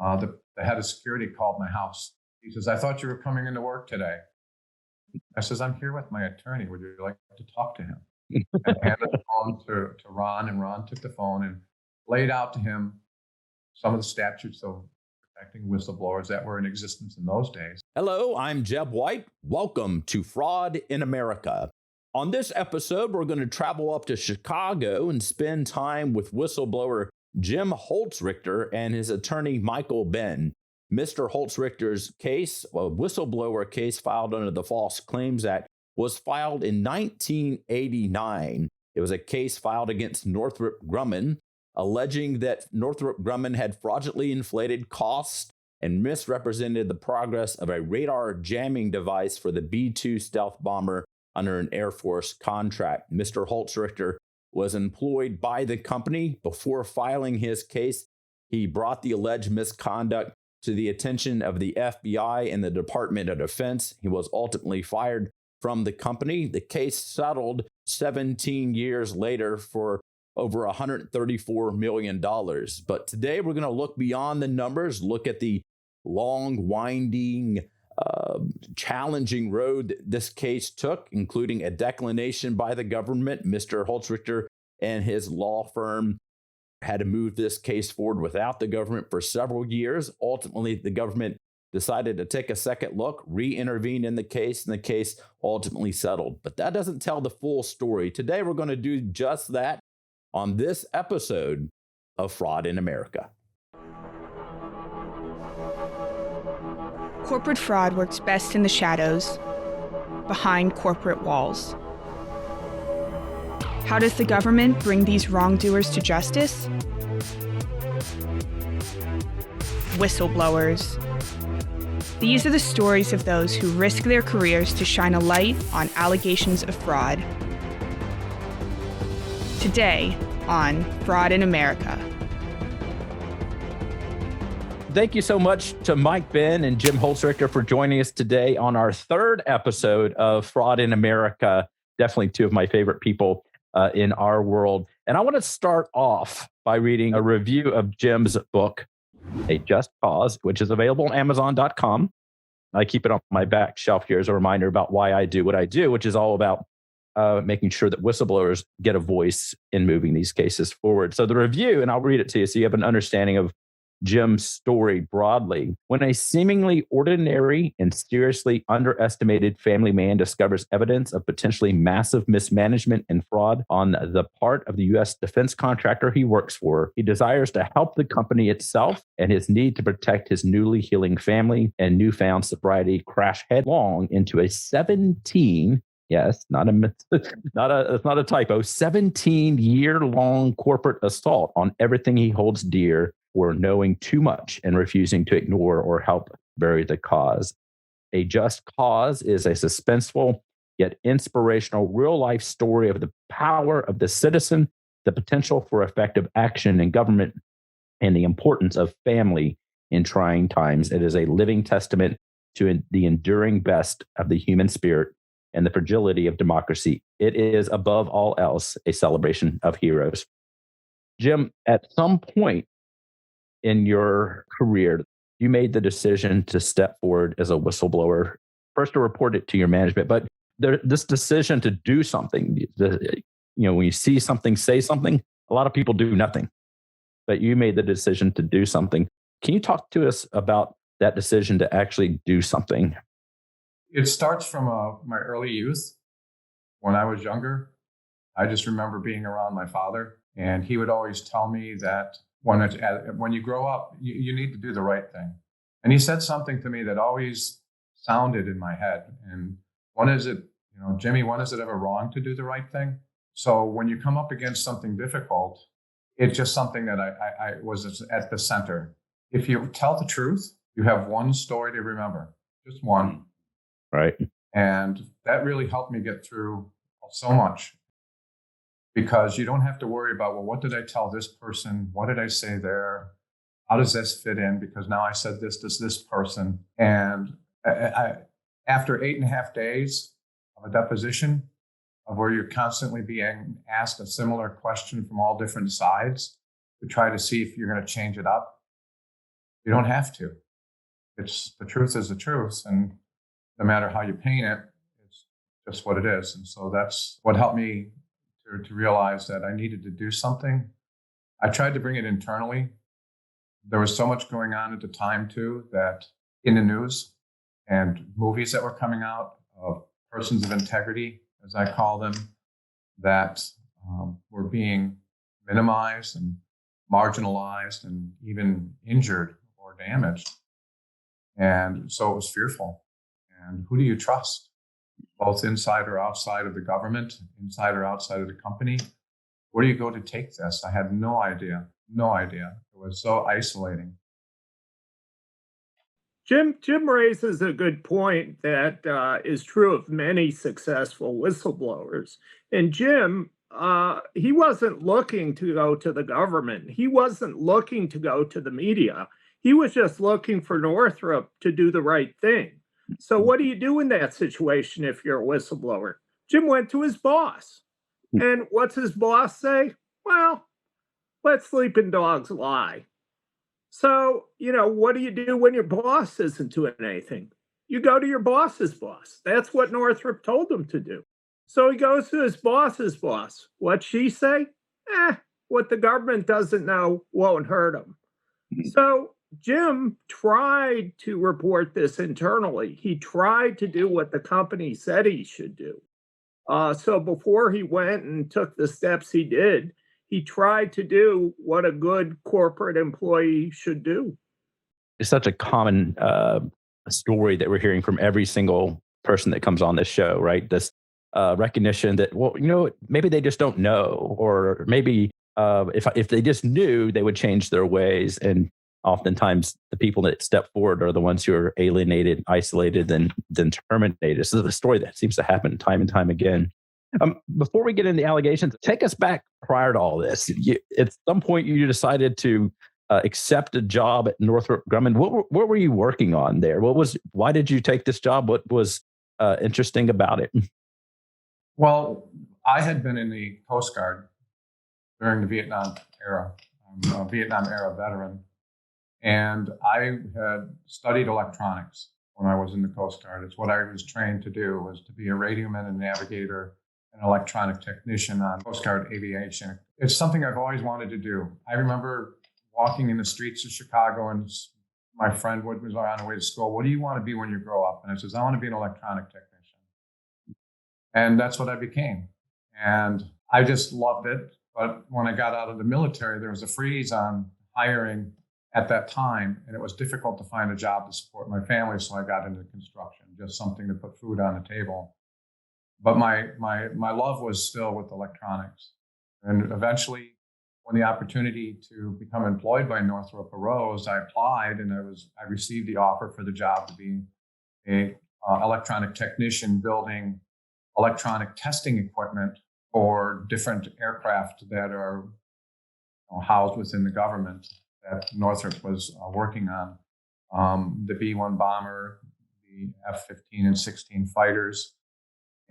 the head of security called my house. He says, "I thought you were coming into work today." I says, "I'm here with my attorney. Would you like to talk to him?" And handed the phone to Ron, and Ron took the phone and laid out to him some of the statutes of protecting whistleblowers that were in existence in those days. Hello, I'm Jeb White. Welcome to Fraud in America. On this episode, we're going to travel up to Chicago and spend time with whistleblower Jim Holzrichter and his attorney Michael Behn. Mr. Holzrichter's case, a whistleblower case filed under the False Claims Act, was filed in 1989. It was a case filed against Northrop Grumman, alleging that Northrop Grumman had fraudulently inflated costs and misrepresented the progress of a radar jamming device for the B-2 stealth bomber under an Air Force contract. Mr. Holzrichter was employed by the company. Before filing his case, he brought the alleged misconduct to the attention of the FBI and the Department of Defense. He was ultimately fired from the company. The case settled 17 years later for over $134 million. But today we're going to look beyond the numbers, look at the long, winding, challenging road this case took, including a declination by the government. Mr. Holzrichter and his law firm had to move this case forward without the government for several years. Ultimately, the government decided to take a second look, re-intervene in the case, and the case ultimately settled. But that doesn't tell the full story. Today, we're going to do just that on this episode of Fraud in America. Corporate fraud works best in the shadows, behind corporate walls. How does the government bring these wrongdoers to justice? Whistleblowers. These are the stories of those who risk their careers to shine a light on allegations of fraud. Today on Fraud in America. Thank you so much to Mike Behn and Jim Holzrichter for joining us today on our third episode of Fraud in America. Definitely two of my favorite people in our world. And I want to start off by reading a review of Jim's book, A Just Cause, which is available on Amazon.com. I keep it on my back shelf here as a reminder about why I do what I do, which is all about making sure that whistleblowers get a voice in moving these cases forward. So the review, and I'll read it to you so you have an understanding of Jim's story broadly. When a seemingly ordinary and seriously underestimated family man discovers evidence of potentially massive mismanagement and fraud on the part of the U.S. defense contractor he works for, he desires to help the company itself, and his need to protect his newly healing family and newfound sobriety crash headlong into a 17 Yes, it's not a typo. 17-year-long corporate assault on everything he holds dear, for knowing too much and refusing to ignore or help bury the cause. A Just Cause is a suspenseful yet inspirational real-life story of the power of the citizen, the potential for effective action in government, and the importance of family in trying times. It is a living testament to the enduring best of the human spirit and the fragility of democracy. It is, above all else, a celebration of heroes. Jim, at some point in your career, you made the decision to step forward as a whistleblower, first to report it to your management, but this decision to do something, when you see something, say something, a lot of people do nothing, but you made the decision to do something. Can you talk to us about that decision to actually do something? It starts from my early youth. When I was younger, I just remember being around my father, and he would always tell me that when you grow up, you need to do the right thing. And he said something to me that always sounded in my head. And when is it, Jimmy, when is it ever wrong to do the right thing? So when you come up against something difficult, it's just something that I was at the center. If you tell the truth, you have one story to remember, just one. Right. And that really helped me get through so much, because you don't have to worry about, well, what did I tell this person? What did I say there? How does this fit in? Because now I said this to this person. And after 8.5 days of a deposition, of where you're constantly being asked a similar question from all different sides to try to see if you're going to change it up, You don't have to. It's the truth is the truth, and no matter how you paint it, it's just what it is. And so that's what helped me to realize that I needed to do something. I tried to bring it internally. There was so much going on at the time too, that in the news and movies that were coming out of persons of integrity, as I call them, that were being minimized and marginalized and even injured or damaged. And so it was fearful. And who do you trust? Both inside or outside of the government, inside or outside of the company? Where do you go to take this? I had no idea. No idea. It was so isolating. Jim raises a good point that is true of many successful whistleblowers. And Jim, he wasn't looking to go to the government. He wasn't looking to go to the media. He was just looking for Northrop to do the right thing. So what do you do in that situation if you're a whistleblower? Jim went to his boss. And what's his boss say? Well, let sleeping dogs lie. So, what do you do when your boss isn't doing anything? You go to your boss's boss. That's what Northrop told him to do. So he goes to his boss's boss. What'd she say? What the government doesn't know won't hurt him. So Jim tried to report this internally. He tried to do what the company said he should do. So before he went and took the steps he did, he tried to do what a good corporate employee should do. It's such a common story that we're hearing from every single person that comes on this show, right? This recognition that, maybe they just don't know, or maybe if they just knew, they would change their ways. And oftentimes the people that step forward are the ones who are alienated, isolated, and then terminated. This is a story that seems to happen time and time again. Before we get into the allegations, take us back prior to all this. At some point, you decided to accept a job at Northrop Grumman. What were you working on there? Why did you take this job? What was interesting about it? Well, I had been in the Coast Guard during the Vietnam era. I'm a Vietnam era veteran. And I had studied electronics when I was in the Coast Guard. It's what I was trained to do, was to be a radioman and navigator, an electronic technician on Coast Guard aviation. It's something I've always wanted to do. I remember walking in the streets of Chicago, and my friend was on the way to school. What do you want to be when you grow up? And I says, I want to be an electronic technician. And that's what I became. And I just loved it. But when I got out of the military, there was a freeze on hiring at that time, and it was difficult to find a job to support my family. So I got into construction, just something to put food on the table. But my love was still with electronics. And eventually, when the opportunity to become employed by Northrop arose, I applied, and I received the offer for the job to be a electronic technician building electronic testing equipment for different aircraft that are housed within the government that Northrop was working on. The B-1 bomber, the F-15 and 16 fighters,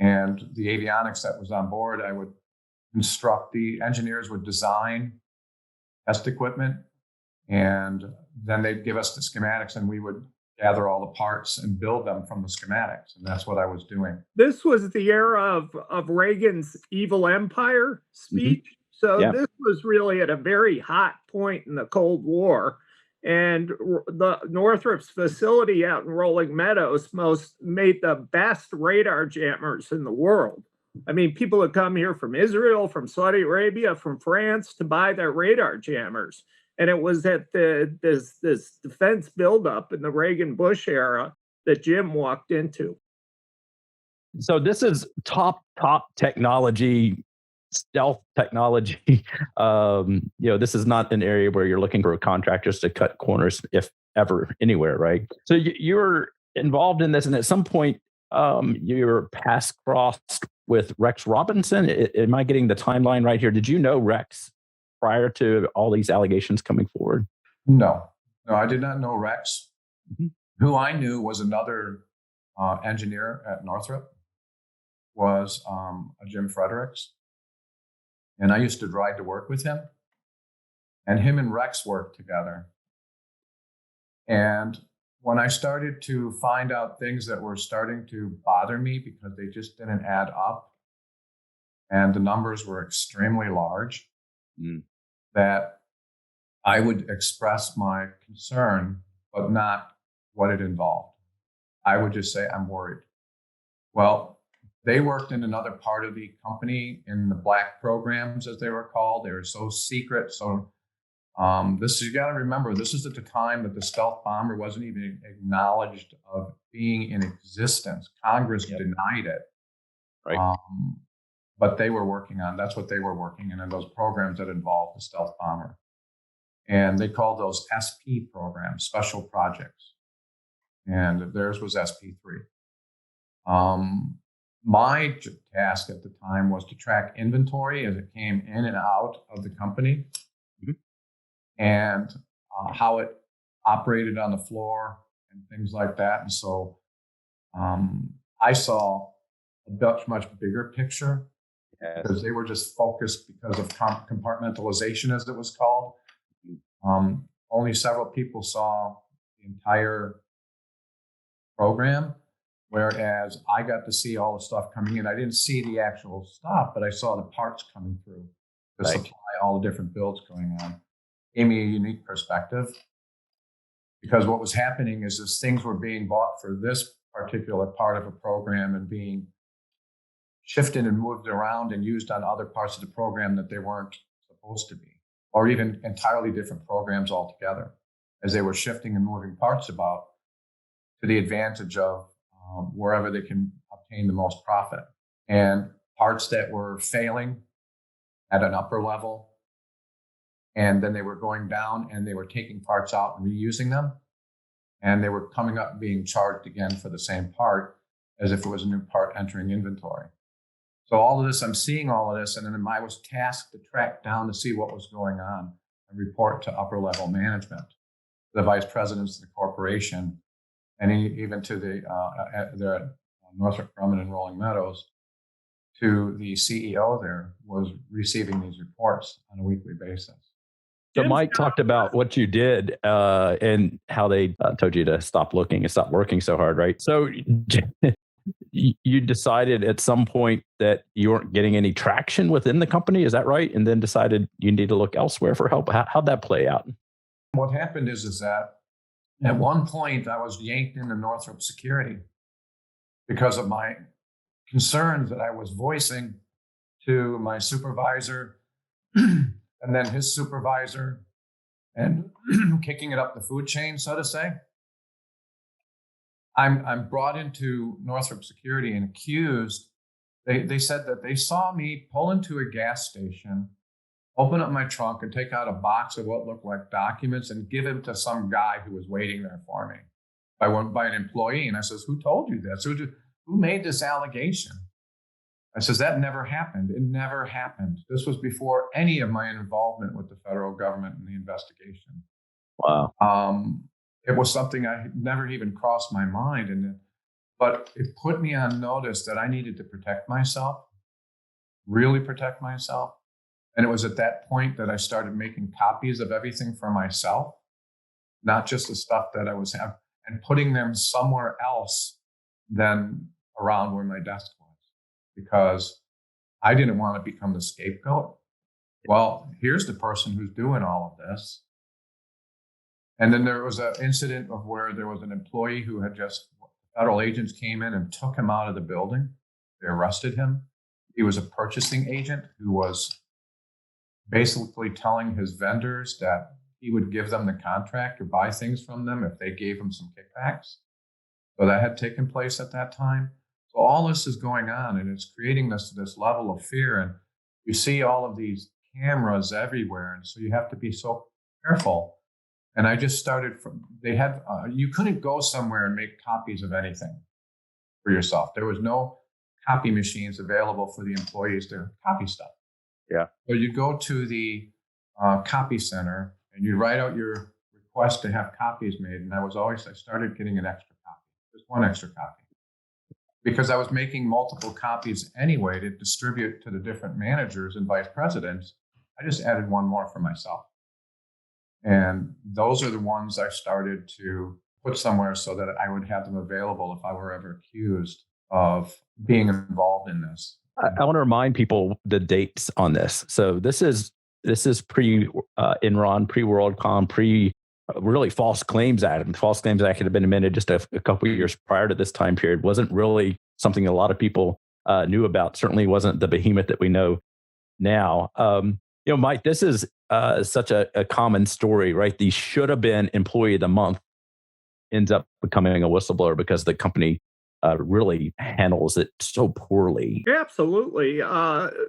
and the avionics that was on board. I would instruct, the engineers would design test equipment, and then they'd give us the schematics, and we would gather all the parts and build them from the schematics. And that's what I was doing. This was the era of Reagan's evil empire speech. Mm-hmm. So yeah. This was really at a very hot point in the Cold War. And the Northrop's facility out in Rolling Meadows made the best radar jammers in the world. I mean, people would come here from Israel, from Saudi Arabia, from France to buy their radar jammers. And it was at this defense buildup in the Reagan-Bush era that Jim walked into. So this is top technology, stealth technology. This is not an area where you're looking for contractors to cut corners, if ever, anywhere, right? So you're involved in this, and at some point, your paths crossed with Rex Robinson. Am I getting the timeline right here? Did you know Rex prior to all these allegations coming forward? No, I did not know Rex. Mm-hmm. Who I knew was another engineer at Northrop, was a Jim Fredericks. And I used to ride to work with him. And him and Rex worked together. And when I started to find out things that were starting to bother me because they just didn't add up and the numbers were extremely large, that I would express my concern, but not what it involved. I would just say, I'm worried. Well, they worked in another part of the company in the black programs, as they were called. They were so secret. So you got to remember, this is at the time that the stealth bomber wasn't even acknowledged of being in existence. Congress denied it. Right. But they were working on, that's what they were working in those programs that involved the stealth bomber. And they called those SP programs, special projects. And theirs was SP3. My task at the time was to track inventory as it came in and out of the company, and how it operated on the floor and things like that. And so I saw a much bigger picture because they were just focused because of compartmentalization, as it was called. Only several people saw the entire program, whereas I got to see all the stuff coming in. I didn't see the actual stuff, but I saw the parts coming through to supply all the different builds going on. Gave me a unique perspective, because what was happening is things were being bought for this particular part of a program and being shifted and moved around and used on other parts of the program that they weren't supposed to be, or even entirely different programs altogether, as they were shifting and moving parts about to the advantage of wherever they can obtain the most profit. And parts that were failing at an upper level, and then they were going down and they were taking parts out and reusing them, and they were coming up and being charged again for the same part as if it was a new part entering inventory. So all of this, I'm seeing all of this, and then I was tasked to track down to see what was going on and report to upper level management, the vice presidents of the corporation, and even to they're at Northrop Grumman and Rolling Meadows, to the CEO there, was receiving these reports on a weekly basis. So Mike talked about what you did and how they told you to stop looking and stop working so hard, right? So you decided at some point that you weren't getting any traction within the company, is that right? And then decided you need to look elsewhere for help. How'd that play out? What happened is that at one point I was yanked into Northrop Security because of my concerns that I was voicing to my supervisor and then his supervisor, and kicking it up the food chain, so to say. I'm brought into Northrop Security and accused. They said that they saw me pull into a gas station, open up my trunk and take out a box of what looked like documents and give them to some guy who was waiting there for me by an employee. And I says, who told you this? Who made this allegation? I says, that never happened. It never happened. This was before any of my involvement with the federal government in the investigation. Wow. It was something I had never even crossed my mind. But it put me on notice that I needed to protect myself, really protect myself. And it was at that point that I started making copies of everything for myself, not just the stuff that I was having, and putting them somewhere else than around where my desk was, because I didn't want to become the scapegoat. Well, here's the person who's doing all of this. And then there was an incident of where there was an employee who had federal agents came in and took him out of the building. They arrested him. He was a purchasing agent who was basically telling his vendors that he would give them the contract or buy things from them if they gave him some kickbacks. So that had taken place at that time. So all this is going on, and it's creating this level of fear. And you see all of these cameras everywhere, and so you have to be so careful. And I just started you couldn't go somewhere and make copies of anything for yourself. There was no copy machines available for the employees to copy stuff. Yeah. So you go to the copy center and you write out your request to have copies made. And I started getting an extra copy, just one extra copy, because I was making multiple copies anyway to distribute to the different managers and vice presidents. I just added one more for myself. And those are the ones I started to put somewhere so that I would have them available if I were ever accused of being involved in this. I want to remind people the dates on this. So this is pre Enron, pre WorldCom, pre really False Claims Act. And the False Claims Act had been amended just a couple of years prior to this time period. Wasn't really something a lot of people knew about. Certainly wasn't the behemoth that we know now. Mike, this is such a common story, right? The should have been employee of the month ends up becoming a whistleblower because the company really handles it so poorly. Absolutely.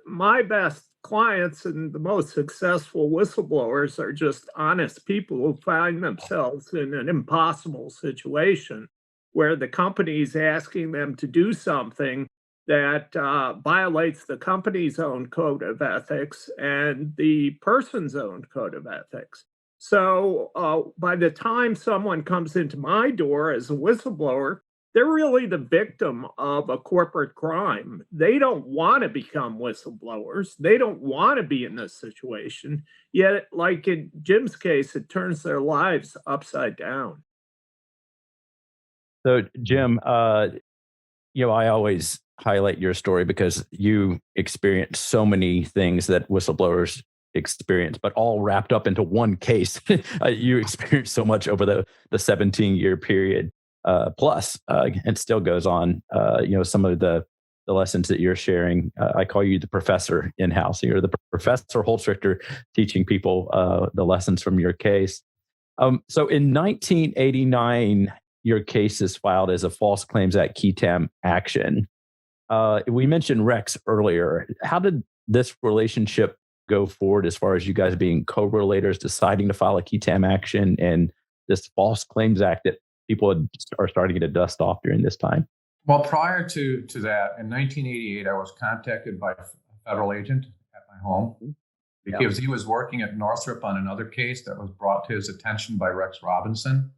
My best clients and the most successful whistleblowers are just honest people who find themselves in an impossible situation where the company is asking them to do something that violates the company's own code of ethics and the person's own code of ethics. So by the time someone comes into my door as a whistleblower, they're really the victim of a corporate crime. They don't want to become whistleblowers. They don't want to be in this situation. Yet, like in Jim's case, it turns their lives upside down. So, Jim, I always highlight your story because you experienced so many things that whistleblowers experience, but all wrapped up into one case. You experienced so much over the 17-year period. Plus, it still goes on. Some of the lessons that you're sharing. I call you the professor in-house. You're the Professor Holzrichter teaching people the lessons from your case. So in 1989, your case is filed as a False Claims Act qui tam action. We mentioned Rex earlier. How did this relationship go forward as far as you guys being co-relators, deciding to file a qui tam action, and this False Claims Act that people are starting to dust off during this time? Well, prior to that, in 1988, I was contacted by a federal agent at my home because he was working at Northrop on another case that was brought to his attention by Rex Robinson,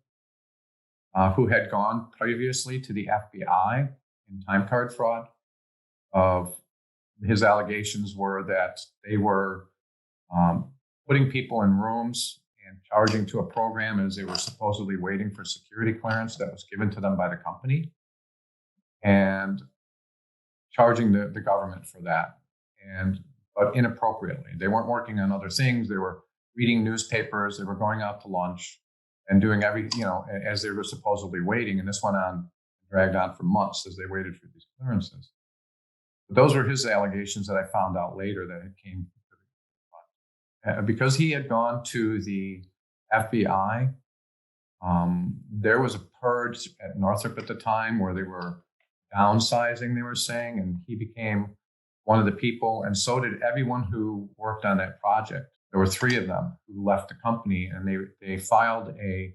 who had gone previously to the FBI in time card fraud. His allegations were that they were putting people in rooms and charging to a program as they were supposedly waiting for security clearance that was given to them by the company, and charging the government for that, but inappropriately. They weren't working on other things. They were reading newspapers. They were going out to lunch and doing as they were supposedly waiting. And this dragged on for months as they waited for these clearances. But those were his allegations that I found out later that it came because he had gone to the FBI. There was a purge at Northrop at the time where they were downsizing, they were saying, and he became one of the people, and so did everyone who worked on that project. There were 3 of them who left the company, and they filed a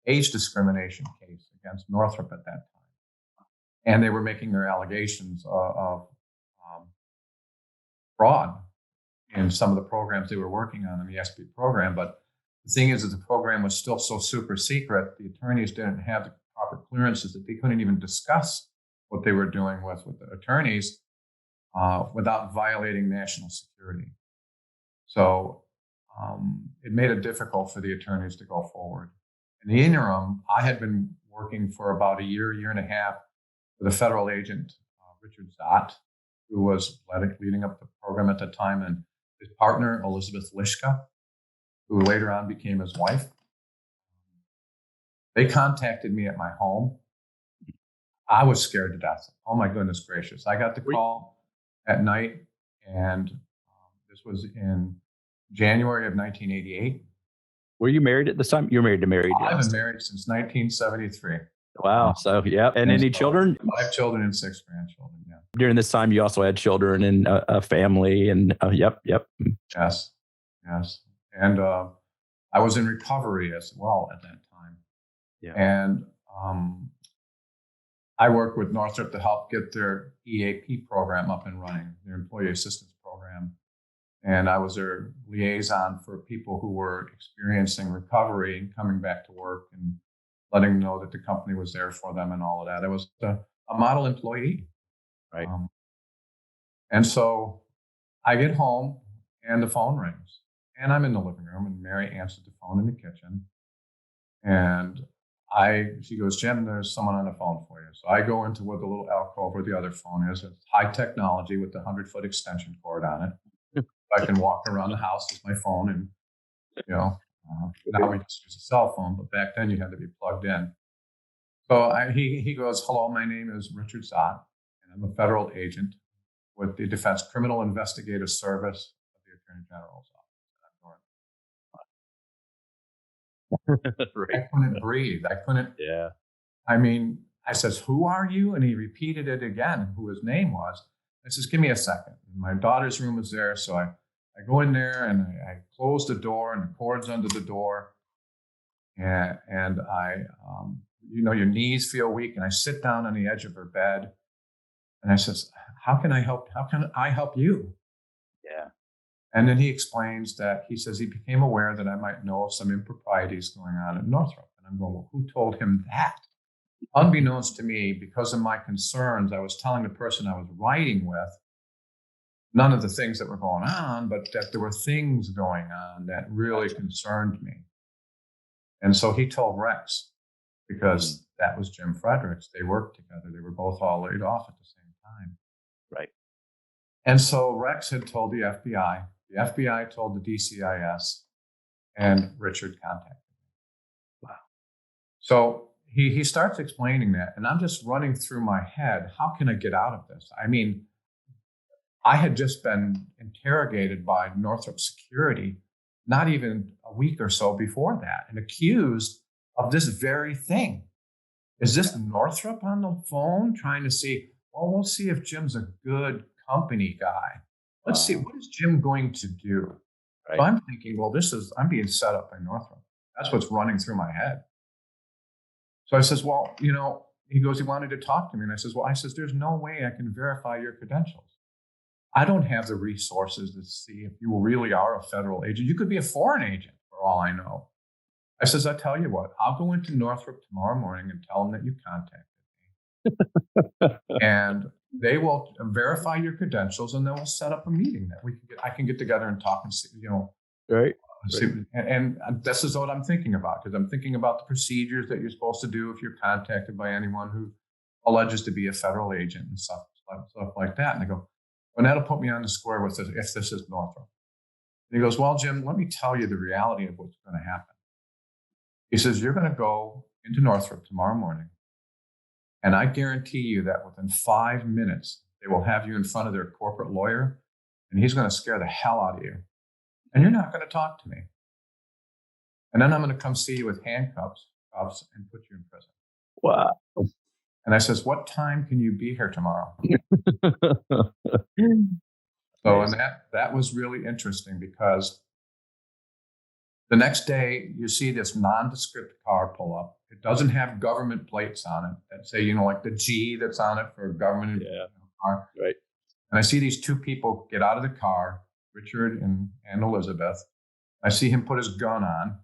age discrimination case against Northrop at that time. And they were making their allegations of fraud in some of the programs they were working on in the SP program. But the thing is that the program was still so super secret, the attorneys didn't have the proper clearances that they couldn't even discuss what they were doing with the attorneys without violating national security. So it made it difficult for the attorneys to go forward. In the interim, I had been working for about a year and a half with a federal agent, Richard Zott, who was leading up the program at the time, and his partner, Elizabeth Lishka, who later on became his wife. They contacted me at my home. I was scared to death. Oh my goodness gracious. I got the call at night, and this was in January of 1988. Were you married at this time? You were married to Mary. I've been married since 1973. Wow. So, yeah. And any children? 5 children and 6 grandchildren. Yeah. During this time, you also had children and a family. And yep. Yes. And I was in recovery as well at that time. Yeah. And I worked with Northrop to help get their EAP program up and running, their employee assistance program. And I was their liaison for people who were experiencing recovery and coming back to work and letting them know that the company was there for them and all of that. I was a model employee. Right. And so I get home and the phone rings. And I'm in the living room, and Mary answered the phone in the kitchen. And she goes, Jim, there's someone on the phone for you. So I go into where the little alcove where the other phone is. It's high technology with the 100-foot extension cord on it. I can walk around the house with my phone, and now we just use a cell phone, but back then you had to be plugged in. So he goes, hello, my name is Richard Zott, and I'm a federal agent with the Defense Criminal Investigative Service of the Attorney General's office. Right. I couldn't breathe. Yeah. I mean, I says, who are you? And he repeated it again, who his name was. I says, give me a second. And my daughter's room was there. So I go in there and I close the door, and the cord's under the door. And I, your knees feel weak. And I sit down on the edge of her bed. And I says, how can I help? How can I help you? Yeah. And then he explains that he says he became aware that I might know of some improprieties going on at Northrop. And I'm going, well, who told him that? Unbeknownst to me, because of my concerns, I was telling the person I was writing with none of the things that were going on, but that there were things going on that really concerned me. And so he told Rex, because that was Jim Fredericks. They worked together. They were both all laid off at the same time. Right. And so Rex had told the FBI. The FBI told the DCIS, and Richard contacted me. Wow. So he starts explaining that, and I'm just running through my head, how can I get out of this? I mean, I had just been interrogated by Northrop Security not even a week or so before that, and accused of this very thing. Is this Northrop on the phone trying to see, well, we'll see if Jim's a good company guy. Let's see, what is Jim going to do? Right. So I'm thinking, well, I'm being set up by Northrop. That's what's running through my head. So I says, well, he goes, he wanted to talk to me. And I says, there's no way I can verify your credentials. I don't have the resources to see if you really are a federal agent. You could be a foreign agent for all I know. I says, I tell you what, I'll go into Northrop tomorrow morning and tell them that you contacted me. And they will verify your credentials, and then we'll set up a meeting that I can get together and talk and see, Right. See, and this is what I'm thinking about, because I'm thinking about the procedures that you're supposed to do if you're contacted by anyone who alleges to be a federal agent and stuff like that. And I go, well, that'll put me on the square with this, if this is Northrop. And he goes, well, Jim, let me tell you the reality of what's going to happen. He says, you're going to go into Northrop tomorrow morning, and I guarantee you that within 5 minutes, they will have you in front of their corporate lawyer, and he's going to scare the hell out of you. And you're not going to talk to me. And then I'm going to come see you with handcuffs and put you in prison. Wow. And I says, what time can you be here tomorrow? So, and that was really interesting, because the next day you see this nondescript car pull up. It doesn't have government plates on it that say, like the G that's on it for government car. Right. And I see these two people get out of the car, Richard and Elizabeth. I see him put his gun on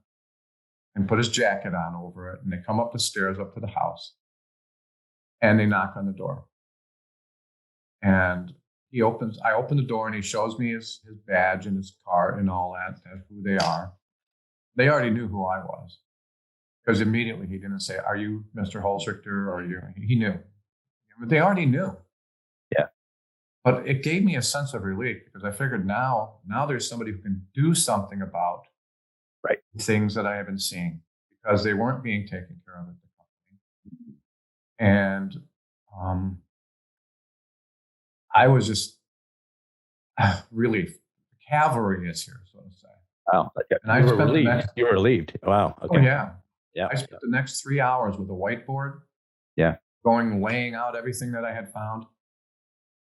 and put his jacket on over it. And they come up the stairs up to the house, and they knock on the door. And I open the door, and he shows me his badge and his card and all that, who they are. They already knew who I was, because immediately he didn't say, are you Mr. Holzrichter? Or he knew. They already knew. Yeah. But it gave me a sense of relief, because I figured now there's somebody who can do something about the things that I have been seeing, because they weren't being taken care of at the company. And I was just relief. The cavalry is here, so to say. Wow. And you were relieved. Wow. Okay. Oh, yeah. Yeah. I spent the next 3 hours with a whiteboard. Yeah. Laying out everything that I had found.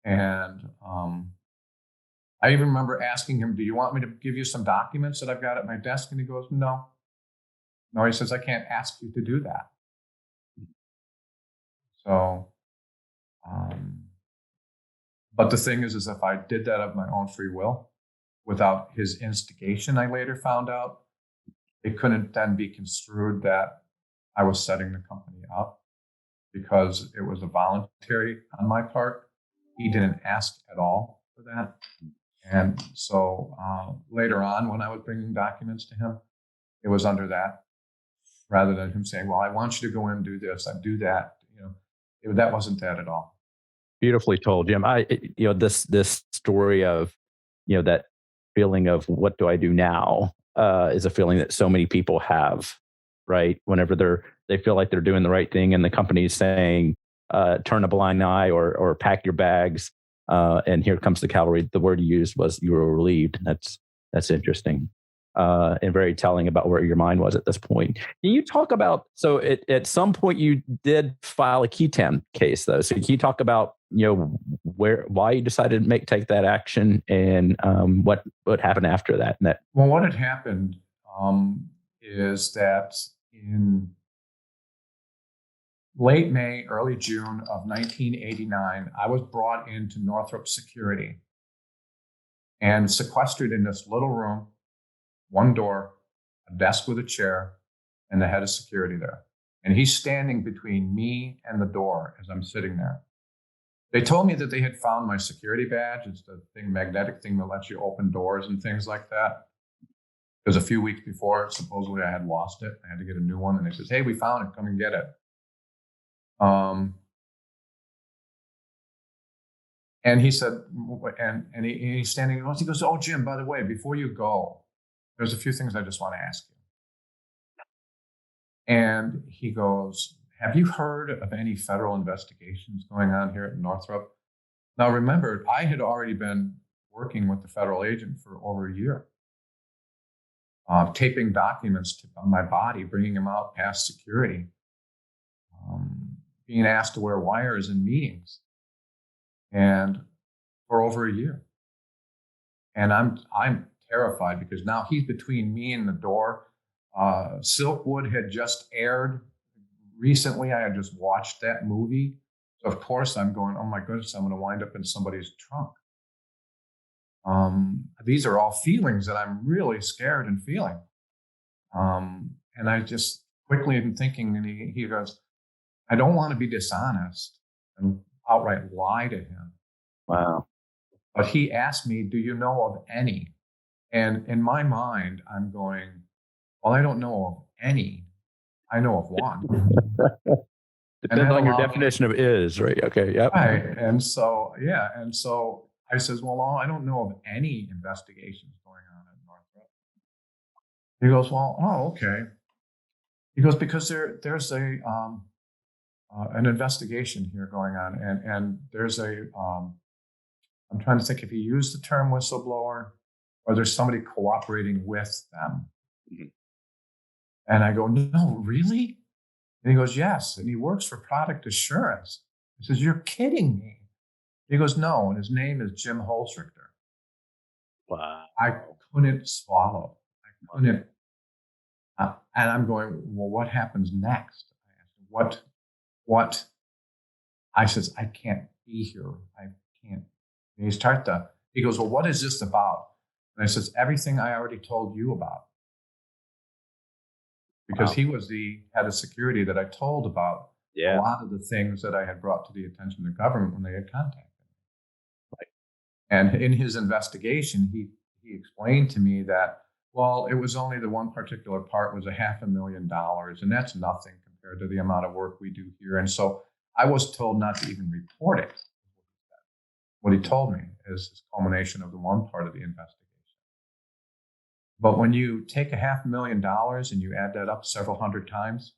And I even remember asking him, do you want me to give you some documents that I've got at my desk? And he goes, no. No, he says, I can't ask you to do that. So, but the thing is if I did that of my own free will, without his instigation, I later found out, it couldn't then be construed that I was setting the company up, because it was a voluntary on my part. He didn't ask at all for that. And so later on, when I was bringing documents to him, it was under that, rather than him saying, well, I want you to go in and do this, I do that. That wasn't that at all. Beautifully told, Jim. This story of, that feeling of what do I do now is a feeling that so many people have, right? Whenever they feel like they're doing the right thing and the company's saying, turn a blind eye or pack your bags. And here comes the cavalry. The word you used was you were relieved. That's interesting. And very telling about where your mind was at this point. Can you talk about, so at some point you did file a Keaton case though. So can you talk about, why you decided to take that action and what happened after that? Well, what had happened is that in late May, early June of 1989, I was brought into Northrop Security and sequestered in this little room, one door, a desk with a chair, and the head of security there. And he's standing between me and the door as I'm sitting there. They told me that they had found my security badge. It's the magnetic thing that lets you open doors and things like that. Because a few weeks before, supposedly I had lost it. I had to get a new one. And they said, hey, we found it. Come and get it. And he said, and he's standing, he goes, oh, Jim, by the way, before you go, there's a few things I just want to ask you. And he goes, have you heard of any federal investigations going on here at Northrop? Now, remember, I had already been working with the federal agent for over a year, taping documents on my body, bringing them out past security, being asked to wear wires in meetings, and for over a year. And I'm terrified because now he's between me and the door. Silkwood had just aired recently. I had just watched that movie. So of course I'm going, oh my goodness, I'm going to wind up in somebody's trunk. These are all feelings that I'm really scared and feeling. And I just quickly am thinking, and he goes, I don't want to be dishonest and outright lie to him. Wow. But he asked me, do you know of any? And in my mind, I'm going, well, I don't know of any. I know of one. Depends on your definition of is, right? Okay, yep. Right. And so, yeah. And so I says, well, I don't know of any investigations going on at Northrop. He goes, well, oh, okay. He goes, because there's an investigation here going on. And there's I'm trying to think if he used the term whistleblower or there's somebody cooperating with them. Mm-hmm. And I go, no, really? And he goes, yes. And he works for Product Assurance. He says, you're kidding me. He goes, no. And his name is Jim Holzrichter. Wow. I couldn't swallow. I couldn't. And I'm going, well, what happens next? I asked, what? I says, I can't be here. I can't. And he goes, well, what is this about? And I says, everything I already told you about. Because he was the head of security that I told about a lot of the things that I had brought to the attention of the government when they had contacted me. Right. And in his investigation, he explained to me that, well, it was only the one particular part was $500,000, and that's nothing compared to the amount of work we do here. And so I was told not to even report it. What he told me is this culmination of the one part of the investigation. But when you take $500,000 and you add that up several hundred times,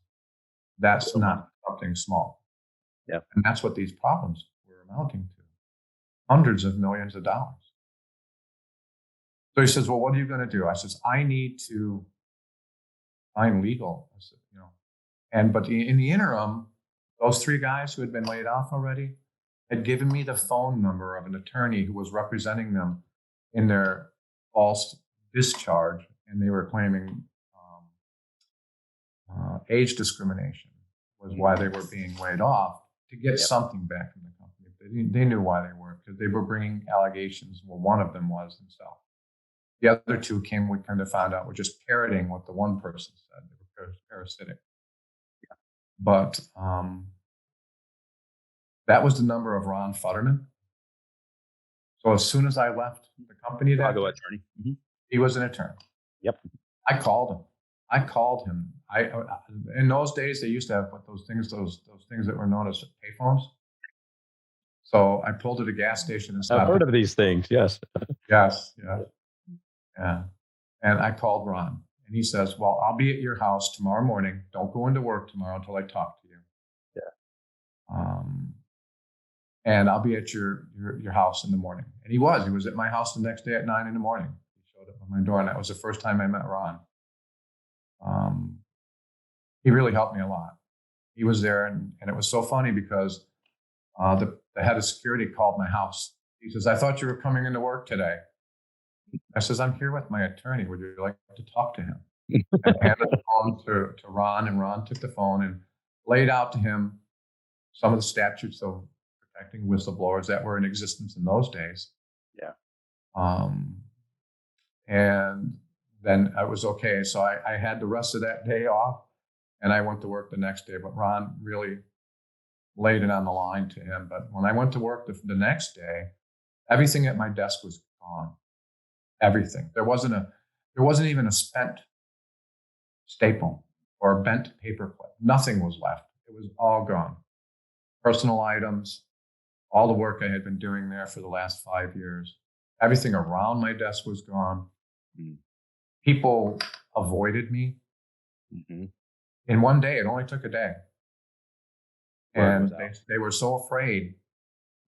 that's not something small. Yep. And that's what these problems were amounting to. Hundreds of millions of dollars. So he says, well, what are you going to do? I says, I need to find legal. I said, but in the interim, those three guys who had been laid off already had given me the phone number of an attorney who was representing them in their false discharge, and they were claiming age discrimination was why they were being laid off to get something back from the company. They knew why they were, because they were bringing allegations. Well, one of them was himself. The other two we kind of found out were just parroting what the one person said. They were parasitic. But that was the number of Ron Futterman. So as soon as I left the company, Chicago attorney. he was an attorney. Yep. I called him. I in those days they used to have those things that were known as payphones. So I pulled at a gas station and stopped. I've heard of these things. Yes. Yes. Yeah. And I called Ron, and he says, "Well, I'll be at your house tomorrow morning. Don't go into work tomorrow until I talk to you. Yeah. And I'll be at your house in the morning." And he was at my house the next day at 9 a.m. He showed up at my door, and that was the first time I met Ron. He really helped me a lot. He was there, and it was so funny because the head of security called my house. He says, "I thought you were coming into work today." I says, "I'm here with my attorney. Would you like to talk to him?" I handed the phone to Ron, and Ron took the phone and laid out to him some of the statutes of protecting whistleblowers that were in existence in those days. Yeah. And then I was okay. So I had the rest of that day off, and I went to work the next day. But Ron really laid it on the line to him. But when I went to work the next day, everything at my desk was gone. Everything. There wasn't even a spent staple or a bent paperclip. Nothing was left. It was all gone. Personal items, all the work I had been doing there for the last 5 years. Everything around my desk was gone. People avoided me. In one day, it only took a day. And they were so afraid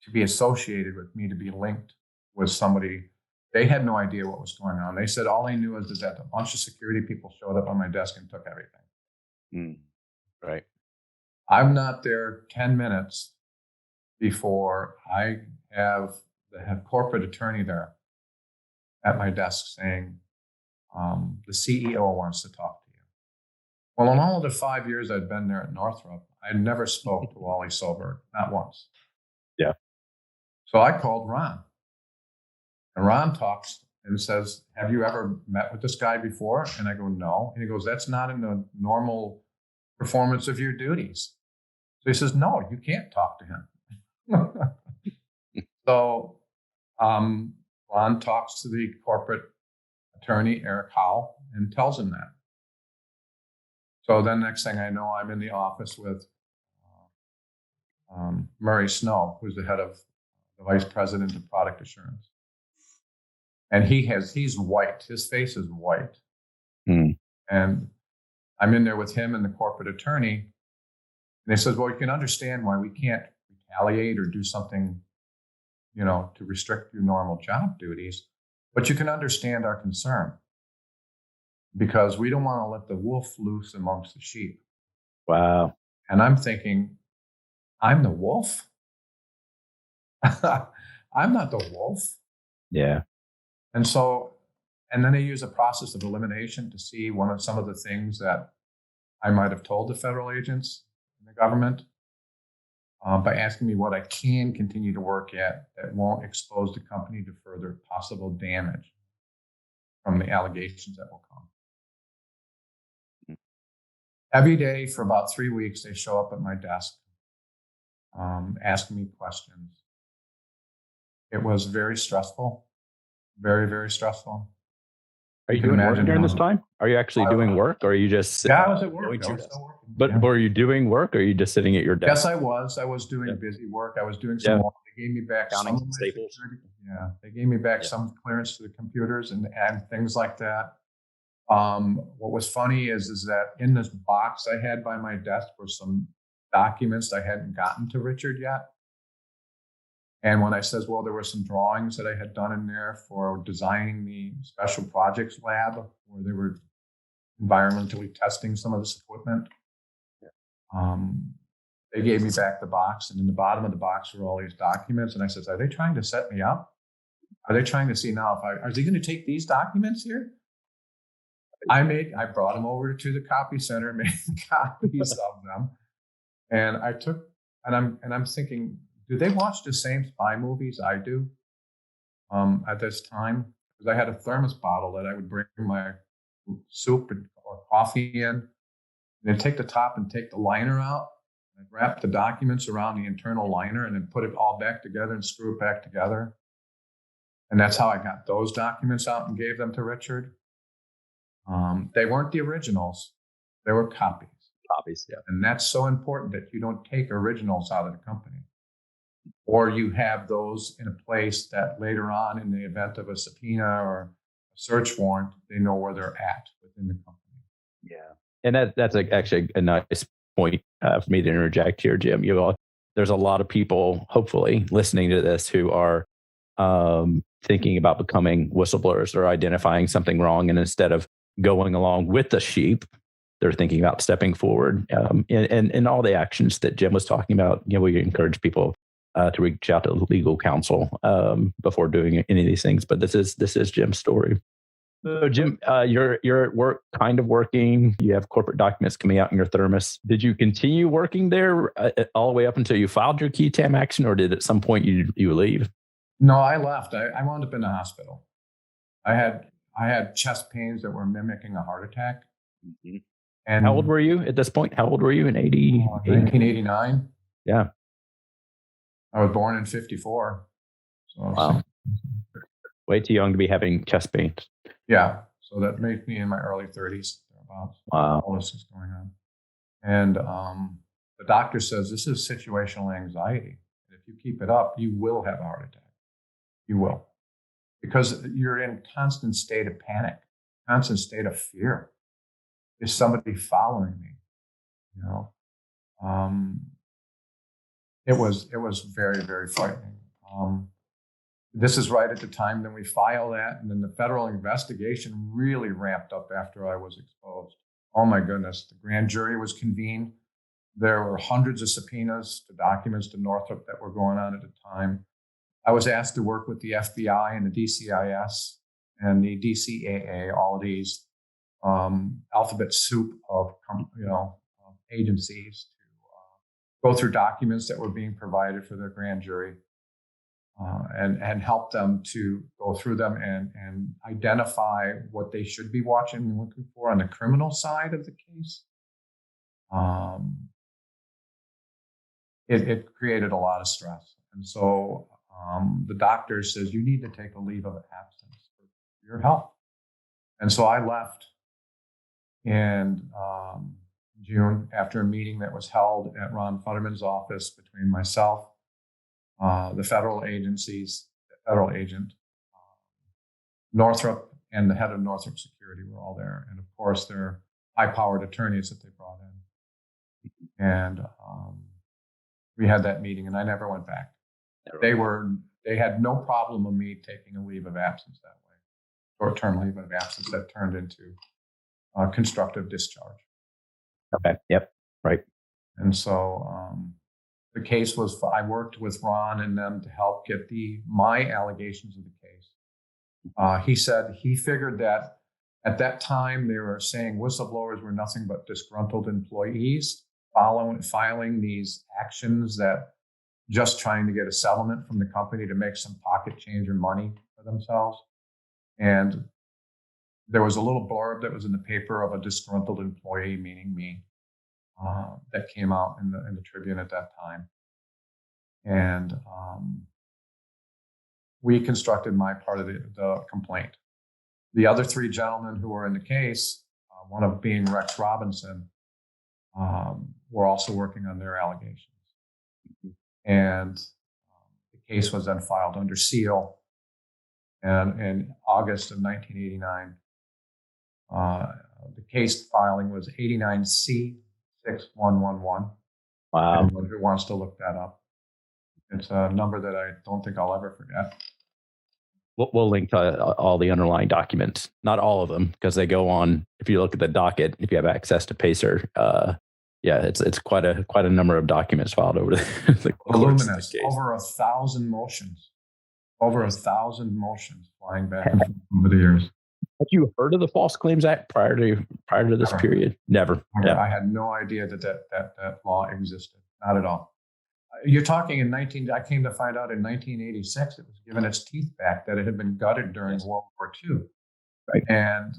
to be associated with me, to be linked with somebody. They had no idea what was going on. They said all they knew is that a bunch of security people showed up on my desk and took everything. Right. I'm not there 10 minutes before I have the head corporate attorney there at my desk saying, the CEO wants to talk to you. Well, in all of the 5 years I'd been there at Northrop, I never spoke to Wally Solberg, not once. Yeah. So I called Ron. And Ron talks and says, "Have you ever met with this guy before?" And I go, "No." And he goes, "That's not in the normal performance of your duties." So he says, "No, you can't talk to him." So Ron talks to the corporate attorney, Eric Howell, and tells him that. So then next thing I know, I'm in the office with Murray Snow, who's the head of the vice president of product assurance. And he's white. His face is white. And I'm in there with him and the corporate attorney. And they said, "Well, you can understand why we can't retaliate or do something, to restrict your normal job duties, but you can understand our concern because we don't want to let the wolf loose amongst the sheep." Wow. And I'm thinking, I'm the wolf? I'm not the wolf. Yeah. And then they use a process of elimination to see some of the things that I might have told the federal agents in the government by asking me what I can continue to work at that won't expose the company to further possible damage from the allegations that will come. Every day for about 3 weeks, they show up at my desk asking me questions. It was very stressful. Very, very stressful. Are you doing work during this time? Are you actually doing work, or are you just sitting? Yeah, I was at work. But were you doing work, or are you just sitting at your desk? Yes, I was. I was doing busy work. I was doing some work. They gave me back some of my staples. Yeah, they gave me back some clearance to the computers and things like that. What was funny is that in this box I had by my desk were some documents I hadn't gotten to Richard yet. And when I says, well, there were some drawings that I had done in there for designing the special projects lab where they were environmentally testing some of this equipment. They gave me back the box, and in the bottom of the box were all these documents. And I says, are they trying to set me up? Are they trying to see now are they going to take these documents here? I brought them over to the copy center, made copies of them. And I'm thinking, do they watch the same spy movies I do at this time? Because I had a thermos bottle that I would bring my soup or coffee in, and then take the top and take the liner out. I'd wrap the documents around the internal liner and then put it all back together and screw it back together. And that's how I got those documents out and gave them to Richard. They weren't the originals. They were copies. Copies, yeah. And that's so important that you don't take originals out of the company. Or you have those in a place that later on, in the event of a subpoena or a search warrant, they know where they're at within the company. Yeah. And that's actually a nice point for me to interject here, Jim. There's a lot of people, hopefully, listening to this who are thinking about becoming whistleblowers or identifying something wrong. And instead of going along with the sheep, they're thinking about stepping forward. And all the actions that Jim was talking about, we encourage people to reach out to legal counsel before doing any of these things. But this is Jim's story. So Jim, you're at work, kind of working. You have corporate documents coming out in your thermos. Did you continue working there all the way up until you filed your key tam action, or did at some point you leave? No, I left. I wound up in the hospital. I had chest pains that were mimicking a heart attack. Mm-hmm. And how old were you at this point? How old were you in 1989? Yeah. I was born in 54. So wow. Way too young to be having chest pains. Yeah. So that made me in my early 30s. About wow. All this is going on. And the doctor says this is situational anxiety. If you keep it up, you will have a heart attack. You will. Because you're in constant state of panic, constant state of fear. Is somebody following me? It was very, very frightening. This is right at the time that we filed that, and then the federal investigation really ramped up after I was exposed. Oh my goodness, the grand jury was convened. There were hundreds of subpoenas to documents to Northrop that were going on at the time. I was asked to work with the FBI and the DCIS and the DCAA, all of these alphabet soup of agencies to go through documents that were being provided for their grand jury and help them to go through them and identify what they should be watching and looking for on the criminal side of the case. It created a lot of stress. And so the doctor says, you need to take a leave of absence for your health. And so I left in June after a meeting that was held at Ron Futterman's office between myself, the federal agencies, the federal agent, Northrop, and the head of Northrop Security were all there. And of course, their high-powered attorneys that they brought in. And we had that meeting, and I never went back. They had no problem with me taking a leave of absence that way, short-term leave of absence that turned into constructive discharge. Okay. Yep. Right. And so the case was, I worked with Ron and them to help get my allegations of the case. He said he figured that at that time they were saying whistleblowers were nothing but disgruntled employees filing these actions that just trying to get a settlement from the company to make some pocket change or money for themselves. And there was a little blurb that was in the paper of a disgruntled employee, meaning me, that came out in the Tribune at that time. And we constructed my part of the complaint. The other three gentlemen who were in the case, one of being Rex Robinson, were also working on their allegations. And the case was then filed under seal. And in August of 1989, the case filing was 89C6111. Wow. Anyone who wants to look that up. It's a number that I don't think I'll ever forget. We'll link to all the underlying documents, not all of them, because they go on. If you look at the docket, if you have access to Pacer, it's quite a number of documents filed over the voluminous, over 1,000 motions, flying back over the years. Had you heard of the False Claims Act prior to this period? Never. Yeah. I had no idea that law existed. Not at all. You're talking I came to find out in 1986, it was given its teeth back, that it had been gutted during World War II. Right. And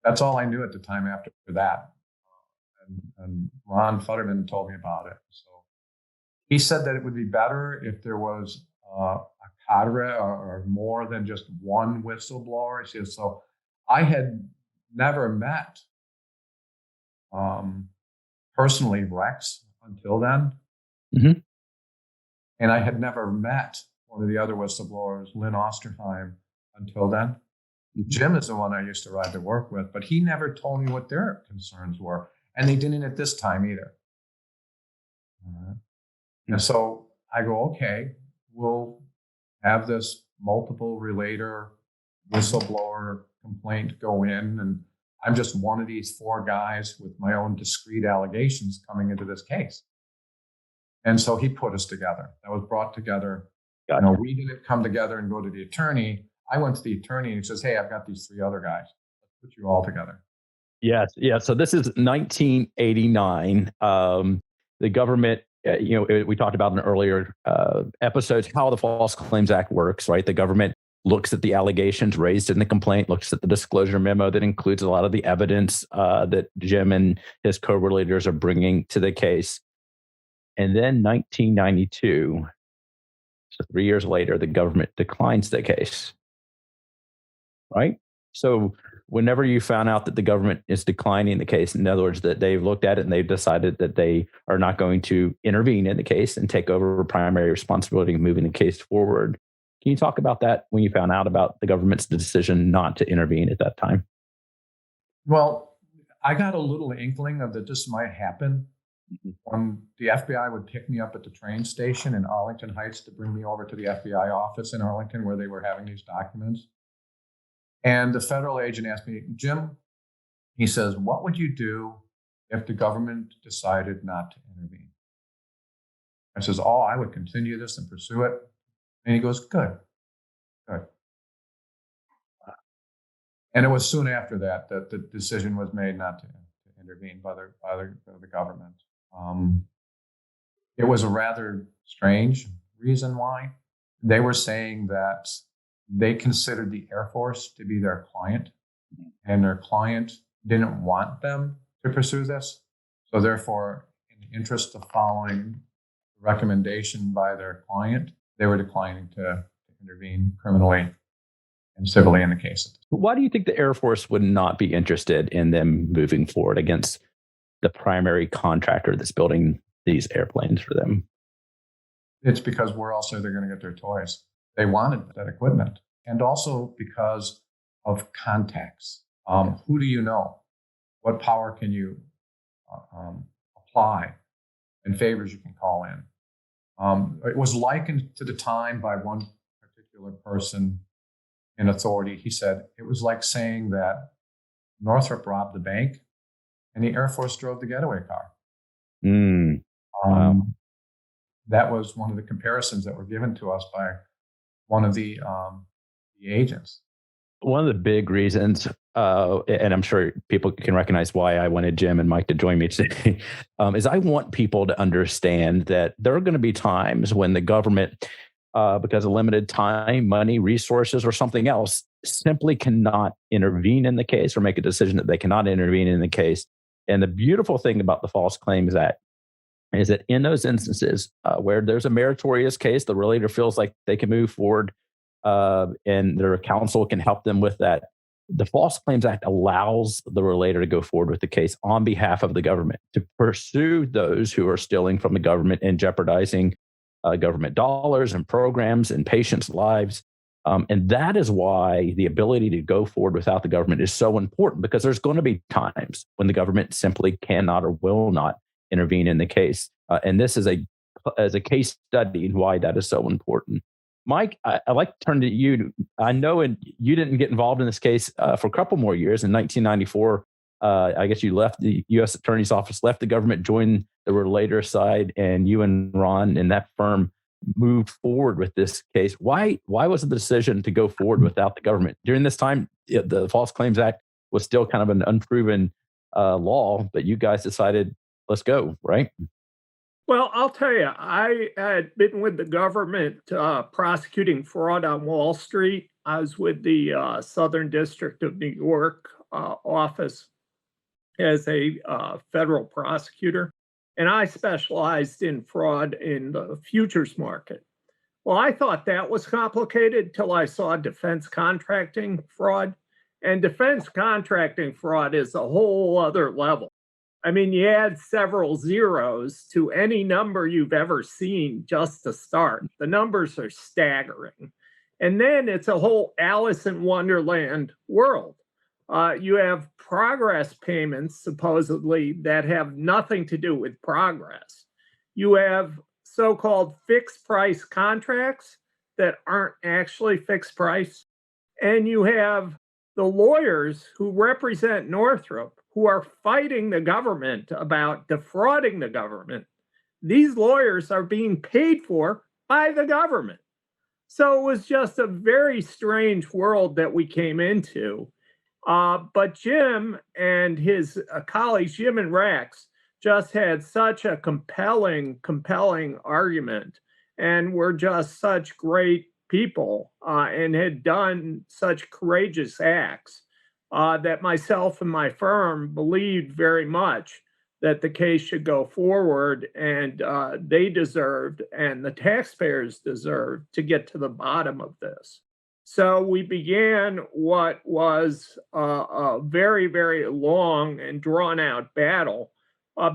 that's all I knew at the time after that. And Ron Futterman told me about it. So he said that it would be better if there was a cadre or more than just one whistleblower. He says, so I had never met personally Rex until then. Mm-hmm. And I had never met one of the other whistleblowers, Lynn Osterheim, until then. Mm-hmm. Jim is the one I used to ride to work with, but he never told me what their concerns were. And they didn't at this time either. And so I go, okay, we'll have this multiple relator whistleblower complaint go in. And I'm just one of these four guys with my own discrete allegations coming into this case. And so he put us together. That was brought together. Gotcha. You know, we didn't come together and go to the attorney. I went to the attorney and he says, hey, I've got these three other guys. Let's put you all together. Yes. Yeah. So this is 1989. The government, we talked about in earlier episodes how the False Claims Act works, right? The government looks at the allegations raised in the complaint, looks at the disclosure memo that includes a lot of the evidence that Jim and his co-relators are bringing to the case. And then 1992, so 3 years later, the government declines the case, right? So whenever you found out that the government is declining the case, in other words, that they've looked at it and they've decided that they are not going to intervene in the case and take over primary responsibility of moving the case forward. Can you talk about that when you found out about the government's decision not to intervene at that time? Well, I got a little inkling of that this might happen when the FBI would pick me up at the train station in Arlington Heights to bring me over to the FBI office in Arlington where they were having these documents. And the federal agent asked me, Jim, he says, what would you do if the government decided not to intervene? I says, oh, I would continue this and pursue it. And he goes, good. And it was soon after that that the decision was made not to intervene by the government. It was a rather strange reason why. They were saying that they considered the Air Force to be their client, and their client didn't want them to pursue this. So therefore, in the interest of following the recommendation by their client, they were declining to intervene criminally and civilly in the case. Why do you think the Air Force would not be interested in them moving forward against the primary contractor that's building these airplanes for them? It's because where else are they going to get their toys? They wanted that equipment. And also because of contacts. Who do you know? What power can you apply and favors you can call in? It was likened to the time by one particular person in authority. He said, it was like saying that Northrop robbed the bank and the Air Force drove the getaway car. Wow. That was one of the comparisons that were given to us by one of the agents. One of the big reasons, and I'm sure people can recognize why I wanted Jim and Mike to join me today, is I want people to understand that there are going to be times when the government, because of limited time, money, resources, or something else, simply cannot intervene in the case or make a decision that they cannot intervene in the case. And the beautiful thing about the False Claims Act is that in those instances where there's a meritorious case, the relator feels like they can move forward and their counsel can help them with that. The False Claims Act allows the relator to go forward with the case on behalf of the government to pursue those who are stealing from the government and jeopardizing government dollars and programs and patients' lives. And that is why the ability to go forward without the government is so important, because there's going to be times when the government simply cannot or will not intervene in the case. And this is a case study in why that is so important. Mike, I'd like to turn to you. I know you didn't get involved in this case for a couple more years. In 1994, I guess you left the U.S. Attorney's Office, left the government, joined the relator side, and you and Ron and that firm moved forward with this case. Why was the decision to go forward without the government? During this time, the False Claims Act was still kind of an unproven law, but you guys decided, let's go, right? Well, I'll tell you, I had been with the government prosecuting fraud on Wall Street. I was with the Southern District of New York office as a federal prosecutor, and I specialized in fraud in the futures market. Well, I thought that was complicated till I saw defense contracting fraud. And defense contracting fraud is a whole other level. I mean, you add several zeros to any number you've ever seen just to start. The numbers are staggering. And then it's a whole Alice in Wonderland world. You have progress payments, supposedly, that have nothing to do with progress. You have so-called fixed price contracts that aren't actually fixed price. And you have the lawyers who represent Northrop who are fighting the government about defrauding the government. These lawyers are being paid for by the government. So it was just a very strange world that we came into. But Jim and his colleagues, Jim and Rex, just had such a compelling argument and were just such great people and had done such courageous acts that myself and my firm believed very much that the case should go forward, and they deserved, and the taxpayers deserved, to get to the bottom of this. So we began what was a very, very long and drawn out battle,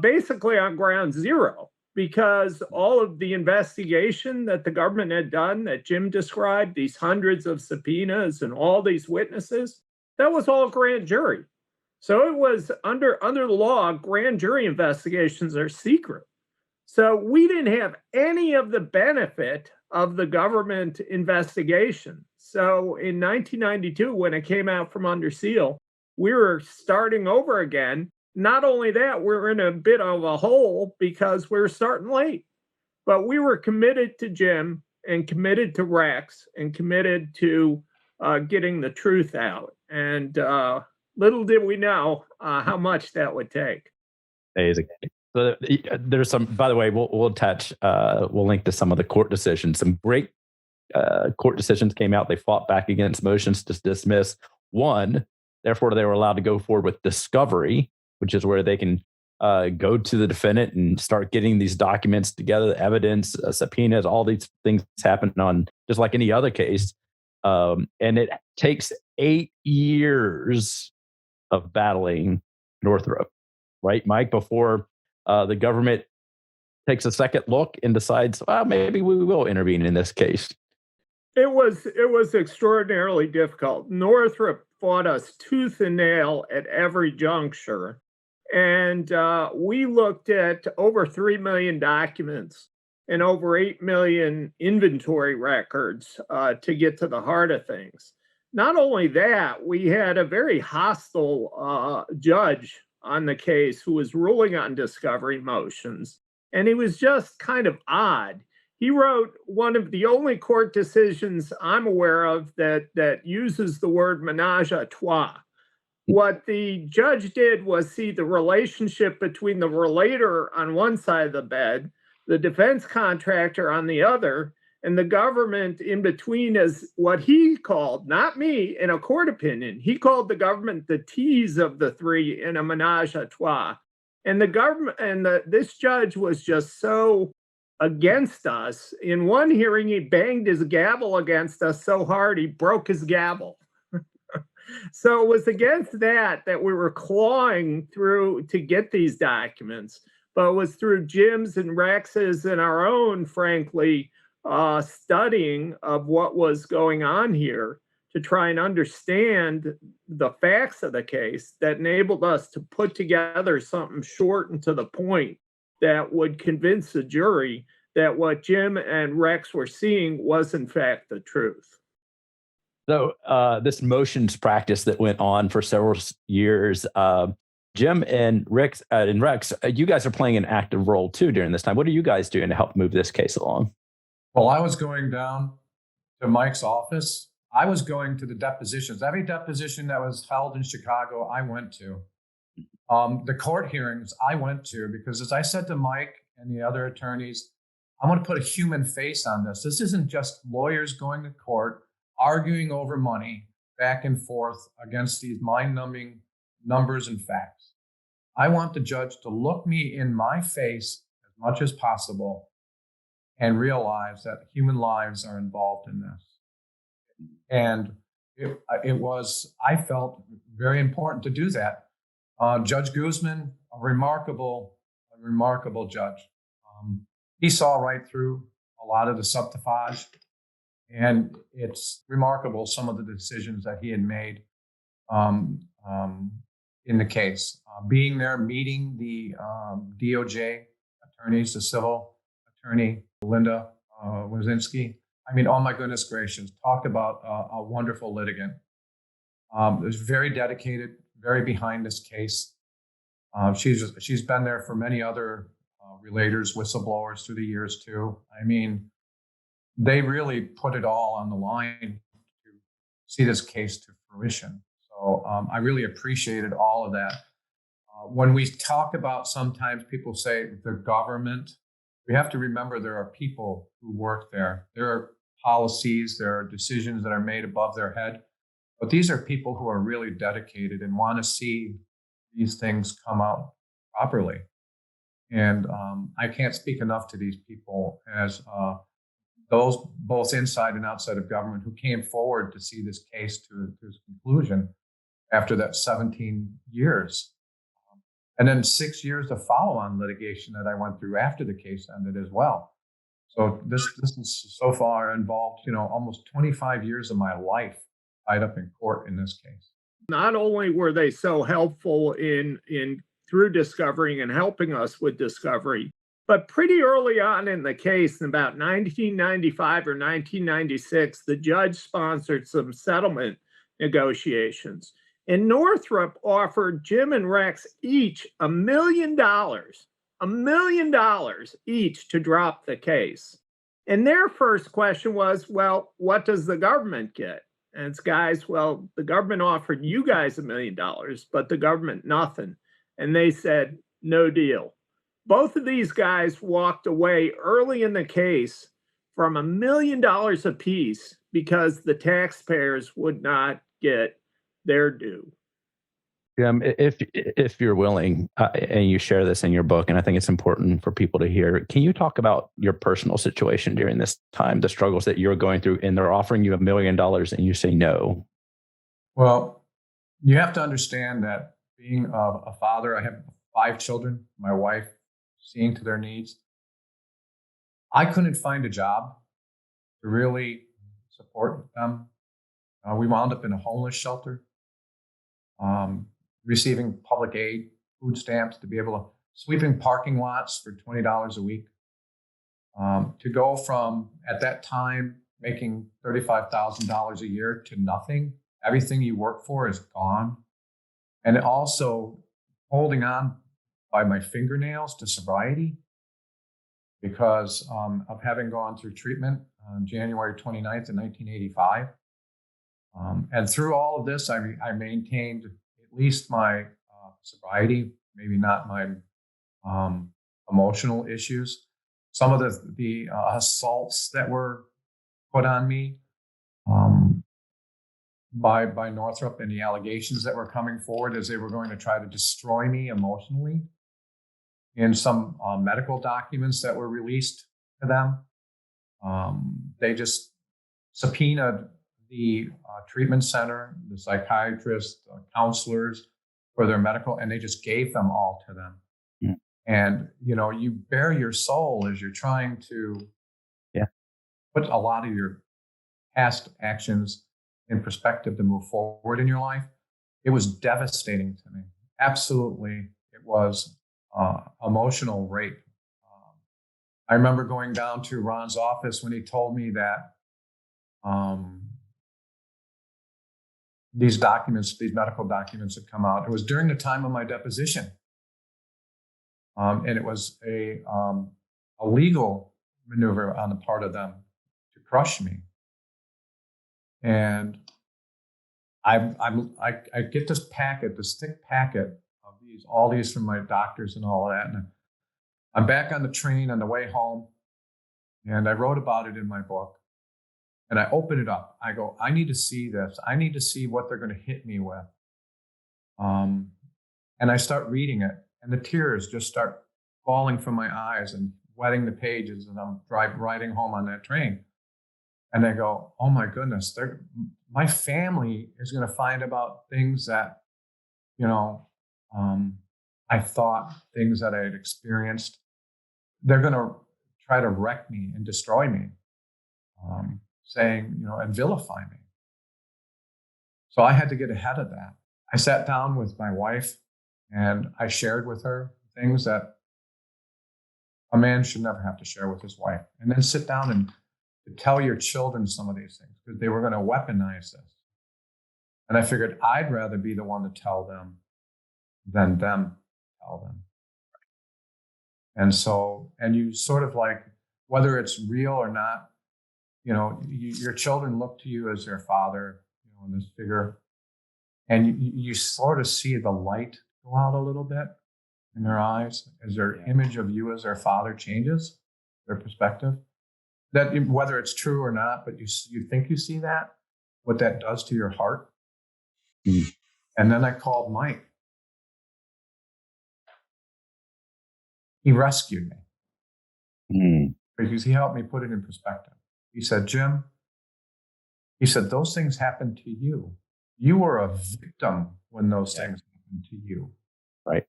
basically on ground zero, because all of the investigation that the government had done that Jim described, these hundreds of subpoenas and all these witnesses, that was all grand jury. So it was under the law, grand jury investigations are secret. So we didn't have any of the benefit of the government investigation. So in 1992, when it came out from under seal, we were starting over again. Not only that, we're in a bit of a hole because we're starting late. But we were committed to Jim and committed to Rex and committed to getting the truth out. And little did we know how much that would take. Amazing. So there's some, by the way, we'll attach, we'll link to some of the court decisions. Some great court decisions came out. They fought back against motions to dismiss. One, therefore, they were allowed to go forward with discovery, which is where they can go to the defendant and start getting these documents together, the evidence, subpoenas, all these things happen on just like any other case. And it takes 8 years of battling Northrop, right, Mike, before the government takes a second look and decides, well, maybe we will intervene in this case. It was extraordinarily difficult. Northrop fought us tooth and nail at every juncture. And we looked at over 3 million documents and over 8 million inventory records to get to the heart of things. Not only that, we had a very hostile judge on the case who was ruling on discovery motions. And he was just kind of odd. He wrote one of the only court decisions I'm aware of that uses the word menage a trois. What the judge did was see the relationship between the relator on one side of the bed, the defense contractor on the other, and the government in between as what he called, not me, in a court opinion, he called the government the tease of the three in a menage a trois. And the government and this judge was just so against us. In one hearing, he banged his gavel against us so hard he broke his gavel. So it was against that we were clawing through to get these documents, but it was through Jim's and Rex's and our own, frankly, studying of what was going on here to try and understand the facts of the case that enabled us to put together something short and to the point that would convince the jury that what Jim and Rex were seeing was in fact the truth. So this motions practice that went on for several years, Jim and Rex, you guys are playing an active role too during this time. What are you guys doing to help move this case along? Well, I was going down to Mike's office. I was going to the depositions. Every deposition that was held in Chicago, I went to. The court hearings, I went to, because as I said to Mike and the other attorneys, I want to put a human face on this. This isn't just lawyers going to court, arguing over money back and forth against these mind-numbing numbers and facts. I want the judge to look me in my face as much as possible and realize that human lives are involved in this. And I felt very important to do that. Judge Guzman, a remarkable judge. He saw right through a lot of the subterfuge, and it's remarkable some of the decisions that he had made in the case. Being there, meeting the DOJ attorneys, the civil attorney, Linda Wazinski. I mean, oh my goodness gracious, talk about a wonderful litigant. Was very dedicated, very behind this case. She's been there for many other relators, whistleblowers through the years too. I mean, they really put it all on the line to see this case to fruition. So I really appreciated all of that. When we talk about, sometimes people say the government, we have to remember there are people who work there. There are policies, there are decisions that are made above their head. But these are people who are really dedicated and want to see these things come out properly. And I can't speak enough to these people as those both inside and outside of government who came forward to see this case to its conclusion after that 17 years. And then 6 years of follow-on litigation that I went through after the case ended as well. So this is so far involved, almost 25 years of my life tied up in court in this case. Not only were they so helpful in through discovery and helping us with discovery, but pretty early on in the case, in about 1995 or 1996, the judge sponsored some settlement negotiations. And Northrop offered Jim and Rex each $1 million each to drop the case. And their first question was, well, what does the government get? And it's, guys, well, the government offered you guys $1 million, but the government nothing. And they said, no deal. Both of these guys walked away early in the case from $1 million apiece because the taxpayers would not get their due. If you're willing, and you share this in your book, and I think it's important for people to hear, can you talk about your personal situation during this time, the struggles that you're going through, and they're offering you $1 million and you say no? Well, you have to understand that being a father, I have 5 children, my wife, seeing to their needs. I couldn't find a job to really support them. We wound up in a homeless shelter. Receiving public aid, food stamps to be able to sweeping parking lots for $20 a week. To go from, at that time, making $35,000 a year to nothing. Everything you work for is gone. And also holding on by my fingernails to sobriety because of having gone through treatment on January 29th of 1985. And through all of this, I maintained at least my sobriety, maybe not my emotional issues. Some of the assaults that were put on me by Northrop and the allegations that were coming forward as they were going to try to destroy me emotionally in some medical documents that were released to them. They just subpoenaed the treatment center, the psychiatrists, counselors for their medical, and they just gave them all to them. Yeah. And, you bare your soul as you're trying to put a lot of your past actions in perspective to move forward in your life. It was devastating to me. Absolutely. It was emotional rape. I remember going down to Ron's office when he told me that these medical documents had come out. It was during the time of my deposition. And it was a legal maneuver on the part of them to crush me. And I get this thick packet of all these from my doctors and all of that. And I'm back on the train on the way home, and I wrote about it in my book. And I open it up. I go, I need to see this. I need to see what they're going to hit me with. And I start reading it, and the tears just start falling from my eyes. And wetting the pages and I'm riding home on that train. And they go, oh my goodness, my family is going to find about things that, I thought, things that I had experienced. They're going to try to wreck me and destroy me, saying, and vilify me. So I had to get ahead of that. I sat down with my wife and I shared with her things that a man should never have to share with his wife. And then sit down and to tell your children some of these things because they were going to weaponize this. And I figured I'd rather be the one to tell them than them tell them. And so, and you sort of like, whether it's real or not, your children look to you as their father, in this figure, and you sort of see the light go out a little bit in their eyes as their image of you as their father changes, their perspective. That whether it's true or not, but you think you see that, what that does to your heart. Mm. And then I called Mike. He rescued me because he helped me put it in perspective. He said, Jim, those things happened to you. You were a victim when those things happened to you. Right.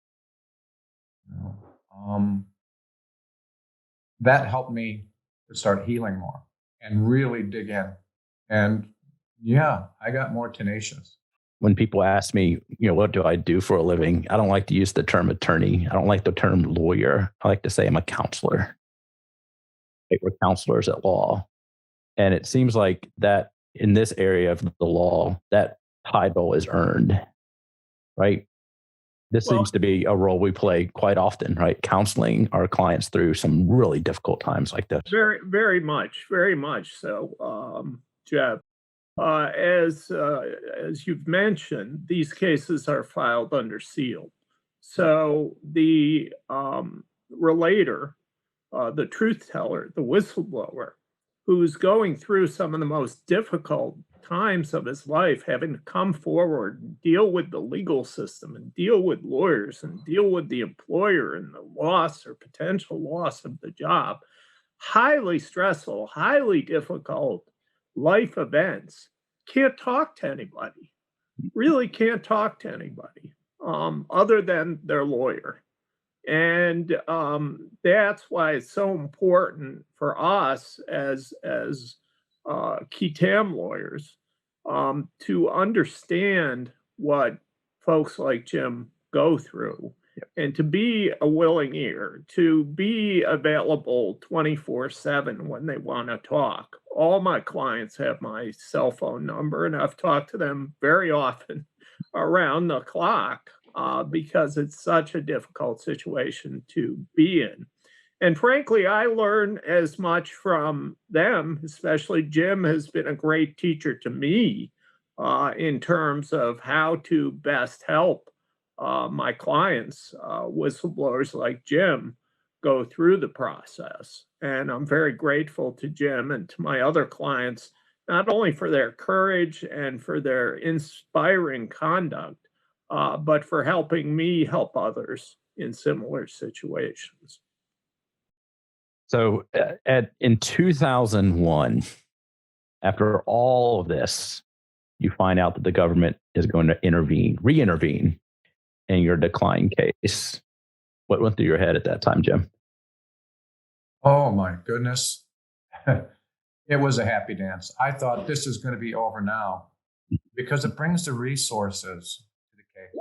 That helped me to start healing more and really dig in. And I got more tenacious. When people ask me, what do I do for a living? I don't like to use the term attorney. I don't like the term lawyer. I like to say I'm a counselor. We're counselors at law. And it seems like that in this area of the law, that title is earned, right? This seems to be a role we play quite often, right? Counseling our clients through some really difficult times like this. Very, very much so, Jeff. As you've mentioned, these cases are filed under seal. So the relator, the truth teller, the whistleblower, who's going through some of the most difficult times of his life, having to come forward and deal with the legal system and deal with lawyers and deal with the employer and the loss or potential loss of the job, highly stressful, highly difficult life events, can't talk to anybody, really can't talk to anybody other than their lawyer. And that's why it's so important for us as key tam lawyers to understand what folks like Jim go through and to be a willing ear, to be available 24/7 when they want to talk. All my clients have my cell phone number, and I've talked to them very often around the clock because it's such a difficult situation to be in. And frankly, I learn as much from them, especially Jim has been a great teacher to me in terms of how to best help my clients, whistleblowers like Jim, go through the process. And I'm very grateful to Jim and to my other clients, not only for their courage and for their inspiring conduct, but for helping me help others in similar situations. So in 2001, after all of this, you find out that the government is going to re-intervene in your decline case. What went through your head at that time, Jim? Oh my goodness. It was a happy dance. I thought this is going to be over now because it brings the resources to the case.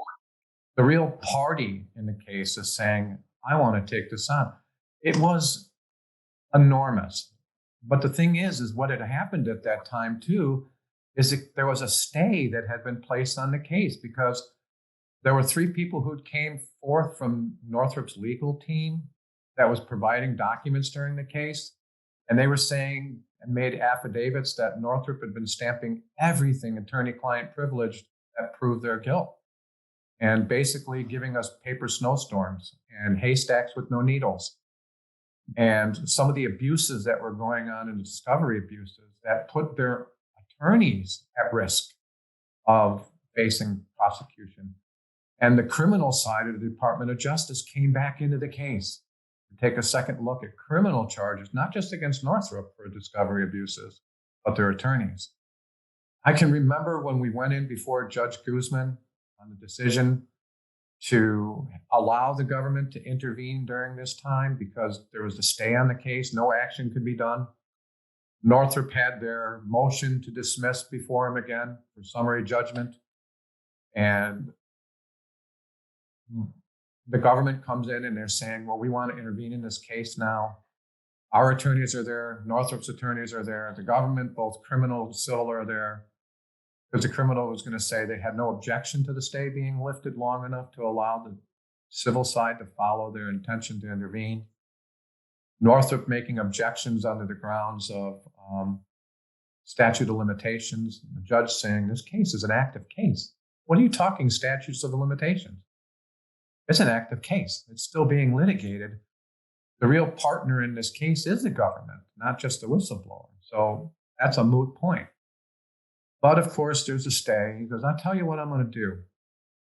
The real party in the case is saying, I want to take this on. It was enormous. But the thing is what had happened at that time too, is that there was a stay that had been placed on the case because there were 3 people who came forth from Northrop's legal team that was providing documents during the case. And they were saying and made affidavits that Northrop had been stamping everything attorney-client privileged that proved their guilt. And basically giving us paper snowstorms and haystacks with no needles. And some of the abuses that were going on in discovery abuses that put their attorneys at risk of facing prosecution. And the criminal side of the Department of Justice came back into the case. to take a second look at criminal charges, not just against Northrop for discovery abuses, but their attorneys. I can remember when we went in before Judge Guzman on the decision to allow the government to intervene during this time because there was a stay on the case, no action could be done. Northrop had their motion to dismiss before him again for summary judgment. And the government comes in and they're saying, well, we want to intervene in this case now. Our attorneys are there. Northrop's attorneys are there. The government, both criminal and civil, are there. Because the criminal was going to say they had no objection to the stay being lifted long enough to allow the civil side to follow their intention to intervene. Northrop making objections under the grounds of statute of limitations. The judge saying this case is an active case. What are you talking statutes of limitations? It's an active case. It's still being litigated. The real partner in this case is the government, not just the whistleblower. So that's a moot point. But of course, there's a stay. He goes, I'll tell you what I'm going to do.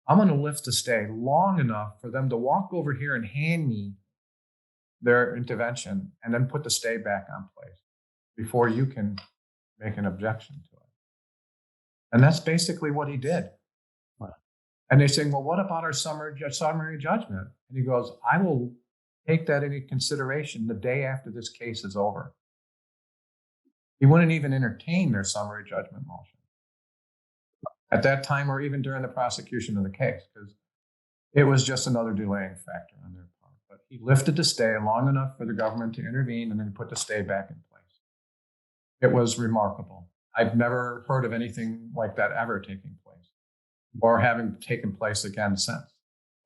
I'm going to lift the stay long enough for them to walk over here and hand me their intervention and then put the stay back on place before you can make an objection to it. And that's basically what he did. Wow. And they're saying, well, what about our summary judgment? And he goes, I will take that into consideration the day after this case is over. He wouldn't even entertain their summary judgment motion at that time or even during the prosecution of the case, because it was just another delaying factor on their part. But he lifted the stay long enough for the government to intervene and then put the stay back in place. It was remarkable. I've never heard of anything like that ever taking place or having taken place again since.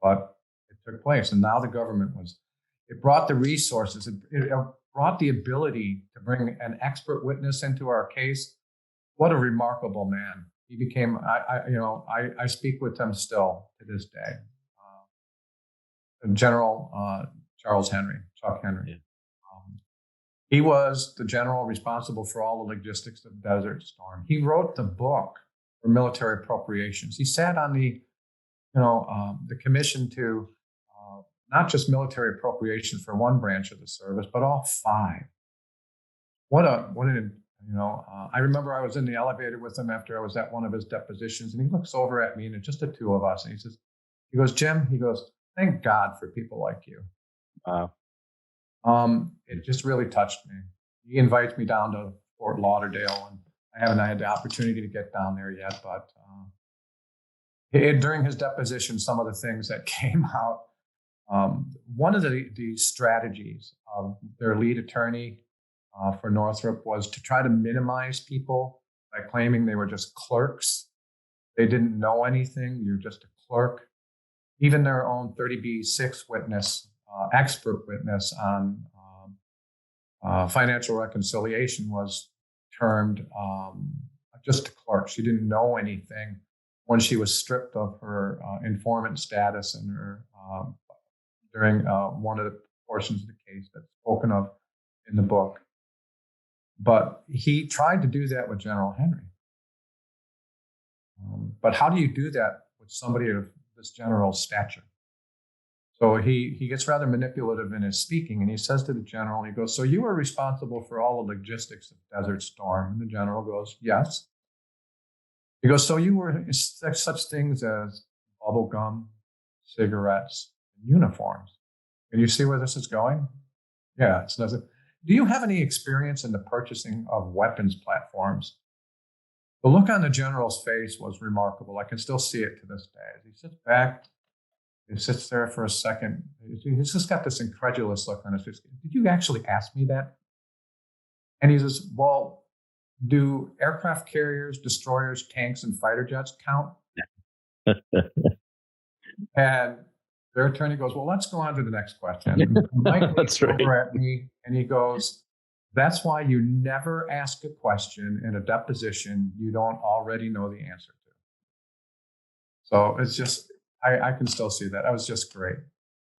But it took place. And now the government it brought the resources, it brought the ability to bring an expert witness into our case. What a remarkable man. He became, I speak with him still to this day. General Chuck Henry. Yeah. He was the general responsible for all the logistics of Desert Storm. He wrote the book for military appropriations. He sat on the commission to not just military appropriation for one branch of the service, but all five. I remember I was in the elevator with him after I was at one of his depositions, and he looks over at me, and it's just the two of us, and he goes, Jim, thank God for people like you. Wow. It just really touched me. He invites me down to Fort Lauderdale, and I haven't had the opportunity to get down there yet, but during his deposition, some of the things that came out, one of the strategies of their lead attorney for Northrop was to try to minimize people by claiming they were just clerks. They didn't know anything. You're just a clerk. Even their own 30B6 witness, expert witness on financial reconciliation was termed just a clerk. She didn't know anything when she was stripped of her informant status and her during one of the portions of the case that's spoken of in the book. But he tried to do that with General Henry. But how do you do that with somebody of this general's stature? So he gets rather manipulative in his speaking, and he says to the general, he goes, so you were responsible for all the logistics of Desert Storm? And the general goes, yes. He goes, so you were such things as bubble gum, cigarettes, and uniforms. Can you see where this is going? Yeah, it's nothing. Do you have any experience in the purchasing of weapons platforms? The look on the general's face was remarkable. I can still see it to this day. As he sits back, he sits there for a second. He's just got this incredulous look on his face. Did you actually ask me that? And he says, well, do aircraft carriers, destroyers, tanks, and fighter jets count? And their attorney goes, well, let's go on to the next question. Mike That's looks right. over at me and he goes, that's why you never ask a question in a deposition you don't already know the answer to. So it's just, I can still see that. That was just great.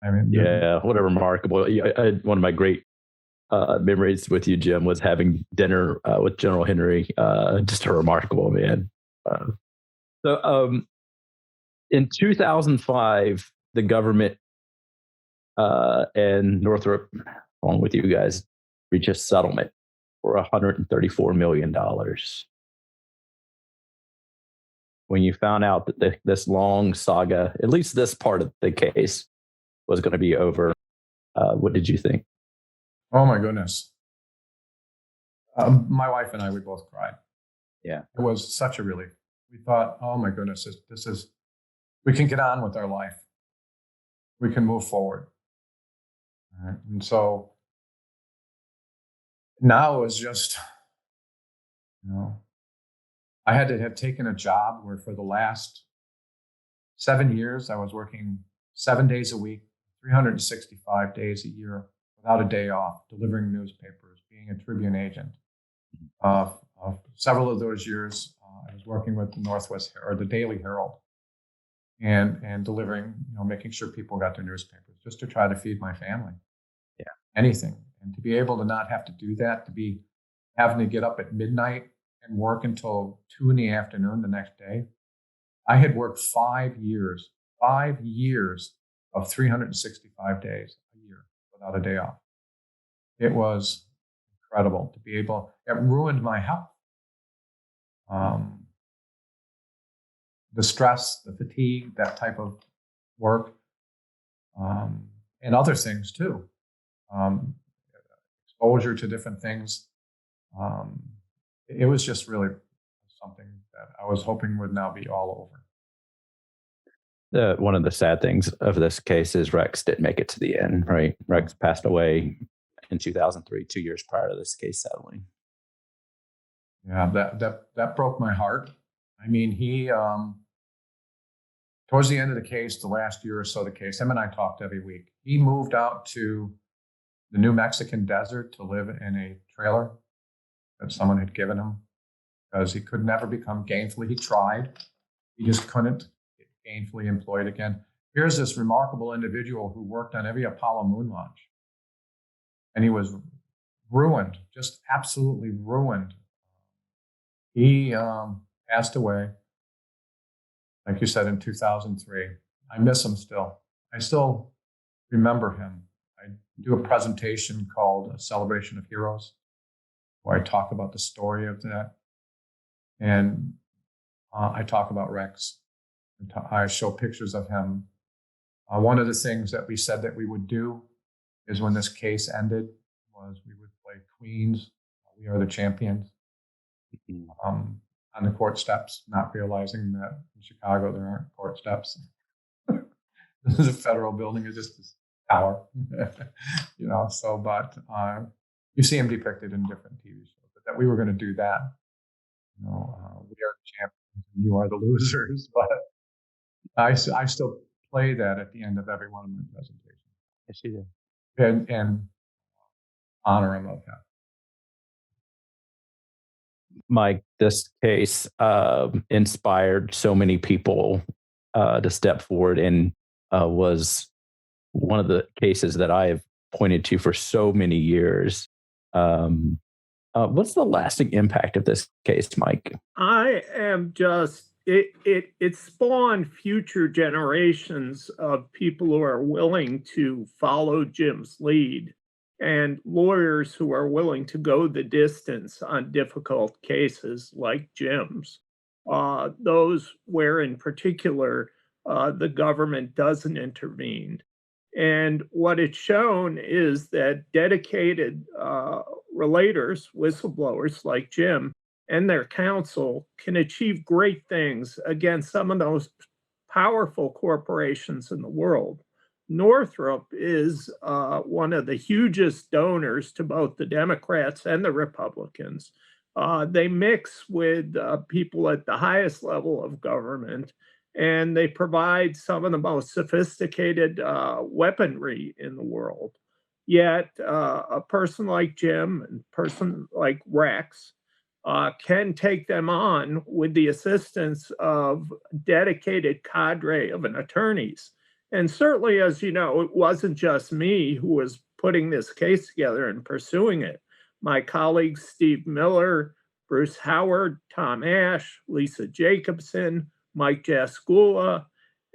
I mean, yeah, what a remarkable. One of my great memories with you, Jim, was having dinner with General Henry. Just a remarkable man. So in 2005, the government and Northrop, along with you guys, reached a settlement for $134 million. When you found out that this long saga, at least this part of the case, was going to be over, what did you think? Oh my goodness. My wife and I, we both cried. Yeah. It was such a relief. We thought, oh my goodness, this is, we can get on with our life. We can move forward. All right. And so now it was just, I had to have taken a job where for the last 7 years, I was working 7 days a week, 365 days a year, without a day off, delivering newspapers, being a Tribune agent. Several of those years, I was working with the the Daily Herald, and delivering, making sure people got their newspapers, just to try to feed my family. Yeah, anything, and to be able to not have to do that, to be having to get up at midnight and work until 2 p.m. the next day. I had worked 5 years of 365 days a year without a day off. It was incredible to be able. It ruined my health. The stress, the fatigue, that type of work, and other things too. Exposure to different things. It was just really something that I was hoping would now be all over. One of the sad things of this case is Rex didn't make it to the end, right? Rex passed away in 2003, 2 years prior to this case settling. Yeah, that broke my heart. I mean, he, towards the end of the case, the last year or so of the case, him and I talked every week. He moved out to the New Mexican desert to live in a trailer that someone had given him because he could never become gainfully. He tried. He just couldn't get gainfully employed again. Here's this remarkable individual who worked on every Apollo moon launch. And he was ruined, just absolutely ruined. He passed away, like you said, in 2003. I miss him still. I still remember him. I do a presentation called A Celebration of Heroes, where I talk about the story of that. And I talk about Rex. I show pictures of him. One of the things that we said that we would do is when this case ended was we would play Queen's We Are the Champions on the court steps, not realizing that in Chicago there aren't court steps. This is a federal building. It's just this tower, but you see him depicted in different TV shows, but that we were going to do that. We are the champions and you are the losers. But I still play that at the end of every one of my presentations. Yes, you do. And honor him of that. Mike, this case inspired so many people to step forward and was one of the cases that I have pointed to for so many years. What's the lasting impact of this case, Mike? I am just, it spawned future generations of people who are willing to follow Jim's lead and lawyers who are willing to go the distance on difficult cases like Jim's. Those where in particular the government doesn't intervene. And what it's shown is that dedicated relators, whistleblowers like Jim, and their counsel can achieve great things against some of those powerful corporations in the world. Northrop is one of the hugest donors to both the Democrats and the Republicans. They mix with people at the highest level of government, and they provide some of the most sophisticated weaponry in the world. Yet a person like Jim and a person like Rex can take them on with the assistance of dedicated cadre of attorneys. And certainly, as you know, it wasn't just me who was putting this case together and pursuing it. My colleagues, Steve Miller, Bruce Howard, Tom Ash, Lisa Jacobson, Mike Jaskula,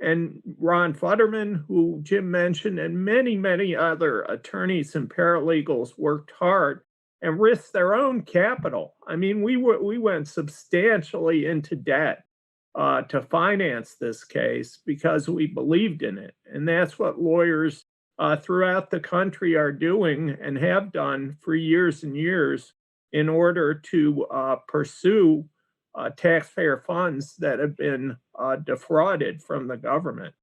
And Ron Futterman, who Jim mentioned, and many, many other attorneys and paralegals worked hard and risked their own capital. I mean, we went substantially into debt to finance this case because we believed in it. And that's what lawyers throughout the country are doing and have done for years and years in order to pursue taxpayer funds that have been defrauded from the government.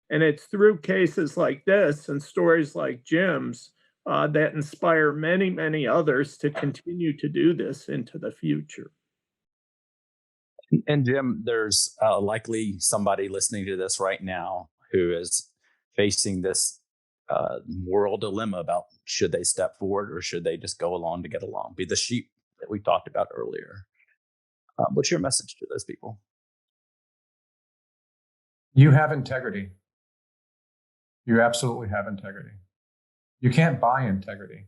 And it's through cases like this and stories like Jim's that inspire many, many others to continue to do this into the future. And Jim, there's likely somebody listening to this right now who is facing this moral dilemma about should they step forward or should they just go along to get along, be the sheep that we talked about earlier. What's your message to those people? You have integrity. You absolutely have integrity. You can't buy integrity.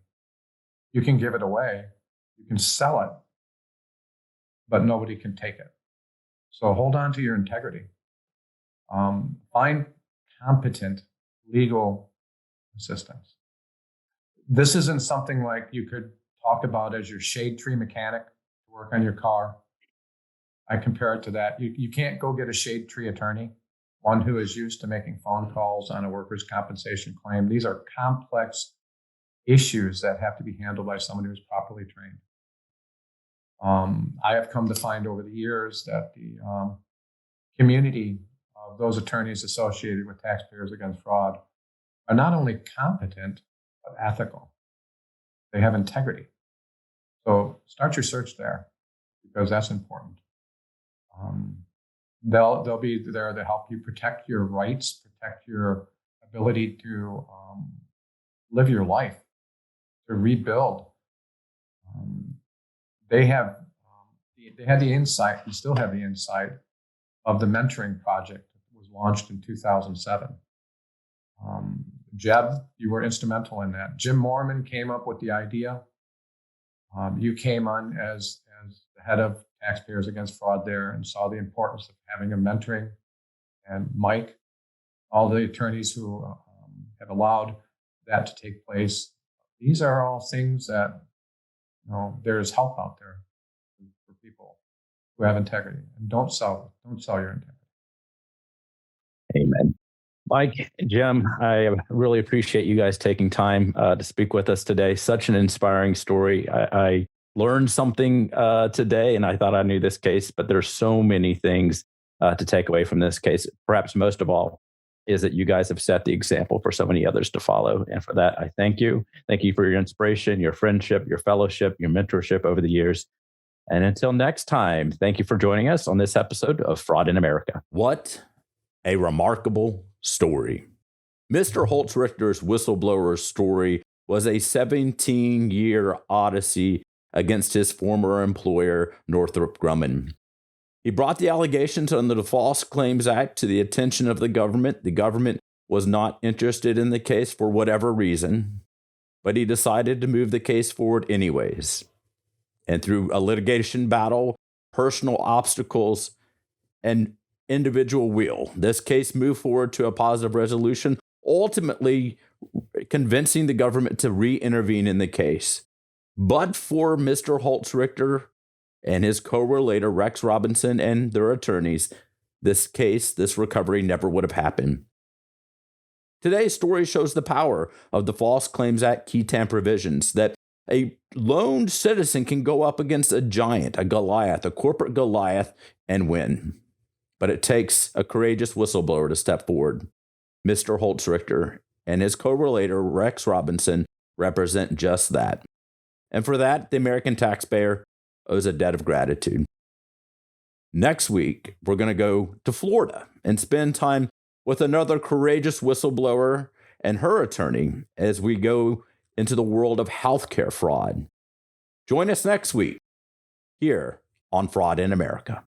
You can give it away. You can sell it, but nobody can take it. So hold on to your integrity. Find competent legal assistance. This isn't something like you could talk about as your shade tree mechanic to work on your car. I compare it to that. You can't go get a shade tree attorney, one who is used to making phone calls on a workers' compensation claim. These are complex issues that have to be handled by someone who is properly trained. I have come to find over the years that the community of those attorneys associated with Taxpayers Against Fraud are not only competent, but ethical. They have integrity. So start your search there because that's important. They'll be there to help you protect your rights, protect your ability to live your life, to rebuild. They had the insight, and still have the insight of the mentoring project that was launched in 2007. Jeb, you were instrumental in that. Jim Mormon came up with the idea. You came on as the head of Taxpayers Against Fraud there and saw the importance of having a mentoring. And Mike, all the attorneys who have allowed that to take place. These are all things that, there's help out there for people who have integrity. And don't sell your integrity. Amen. Mike, Jim, I really appreciate you guys taking time to speak with us today. Such an inspiring story. I learned something today, and I thought I knew this case, but there's so many things to take away from this case. Perhaps most of all is that you guys have set the example for so many others to follow. And for that, I thank you. Thank you for your inspiration, your friendship, your fellowship, your mentorship over the years. And until next time, thank you for joining us on this episode of Fraud in America. What a remarkable story. Mr. Holzrichter's whistleblower story was a 17-year odyssey against his former employer, Northrop Grumman. He brought the allegations under the False Claims Act to the attention of the government. The government was not interested in the case for whatever reason, but he decided to move the case forward anyways. And through a litigation battle, personal obstacles, and individual will, this case moved forward to a positive resolution, ultimately convincing the government to re-intervene in the case. But for Mr. Holzrichter and his co-relator, Rex Robinson, and their attorneys, this recovery never would have happened. Today's story shows the power of the False Claims Act key tam provisions, that a lone citizen can go up against a giant, a Goliath, a corporate Goliath, and win. But it takes a courageous whistleblower to step forward. Mr. Holzrichter and his co-relator, Rex Robinson, represent just that. And for that, the American taxpayer owes a debt of gratitude. Next week, we're going to go to Florida and spend time with another courageous whistleblower and her attorney as we go into the world of healthcare fraud. Join us next week here on Fraud in America.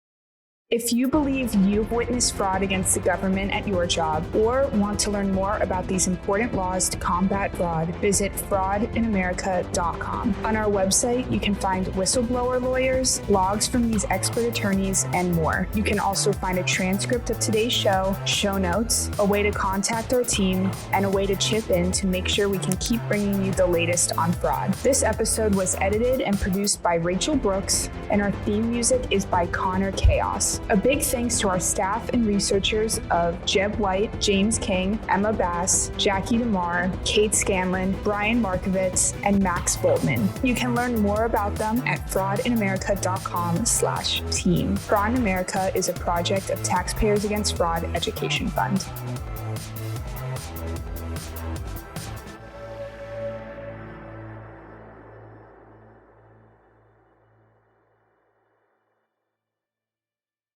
If you believe you've witnessed fraud against the government at your job or want to learn more about these important laws to combat fraud, visit fraudinamerica.com. On our website, you can find whistleblower lawyers, logs from these expert attorneys, and more. You can also find a transcript of today's show notes, a way to contact our team, and a way to chip in to make sure we can keep bringing you the latest on fraud. This episode was edited and produced by Rachel Brooks, and our theme music is by Connor Chaos. A big thanks to our staff and researchers of Jeb White, James King, Emma Bass, Jackie DeMar, Kate Scanlon, Brian Markovitz, and Max Boltman. You can learn more about them at fraudinamerica.com/team. Fraud in America is a project of Taxpayers Against Fraud Education Fund.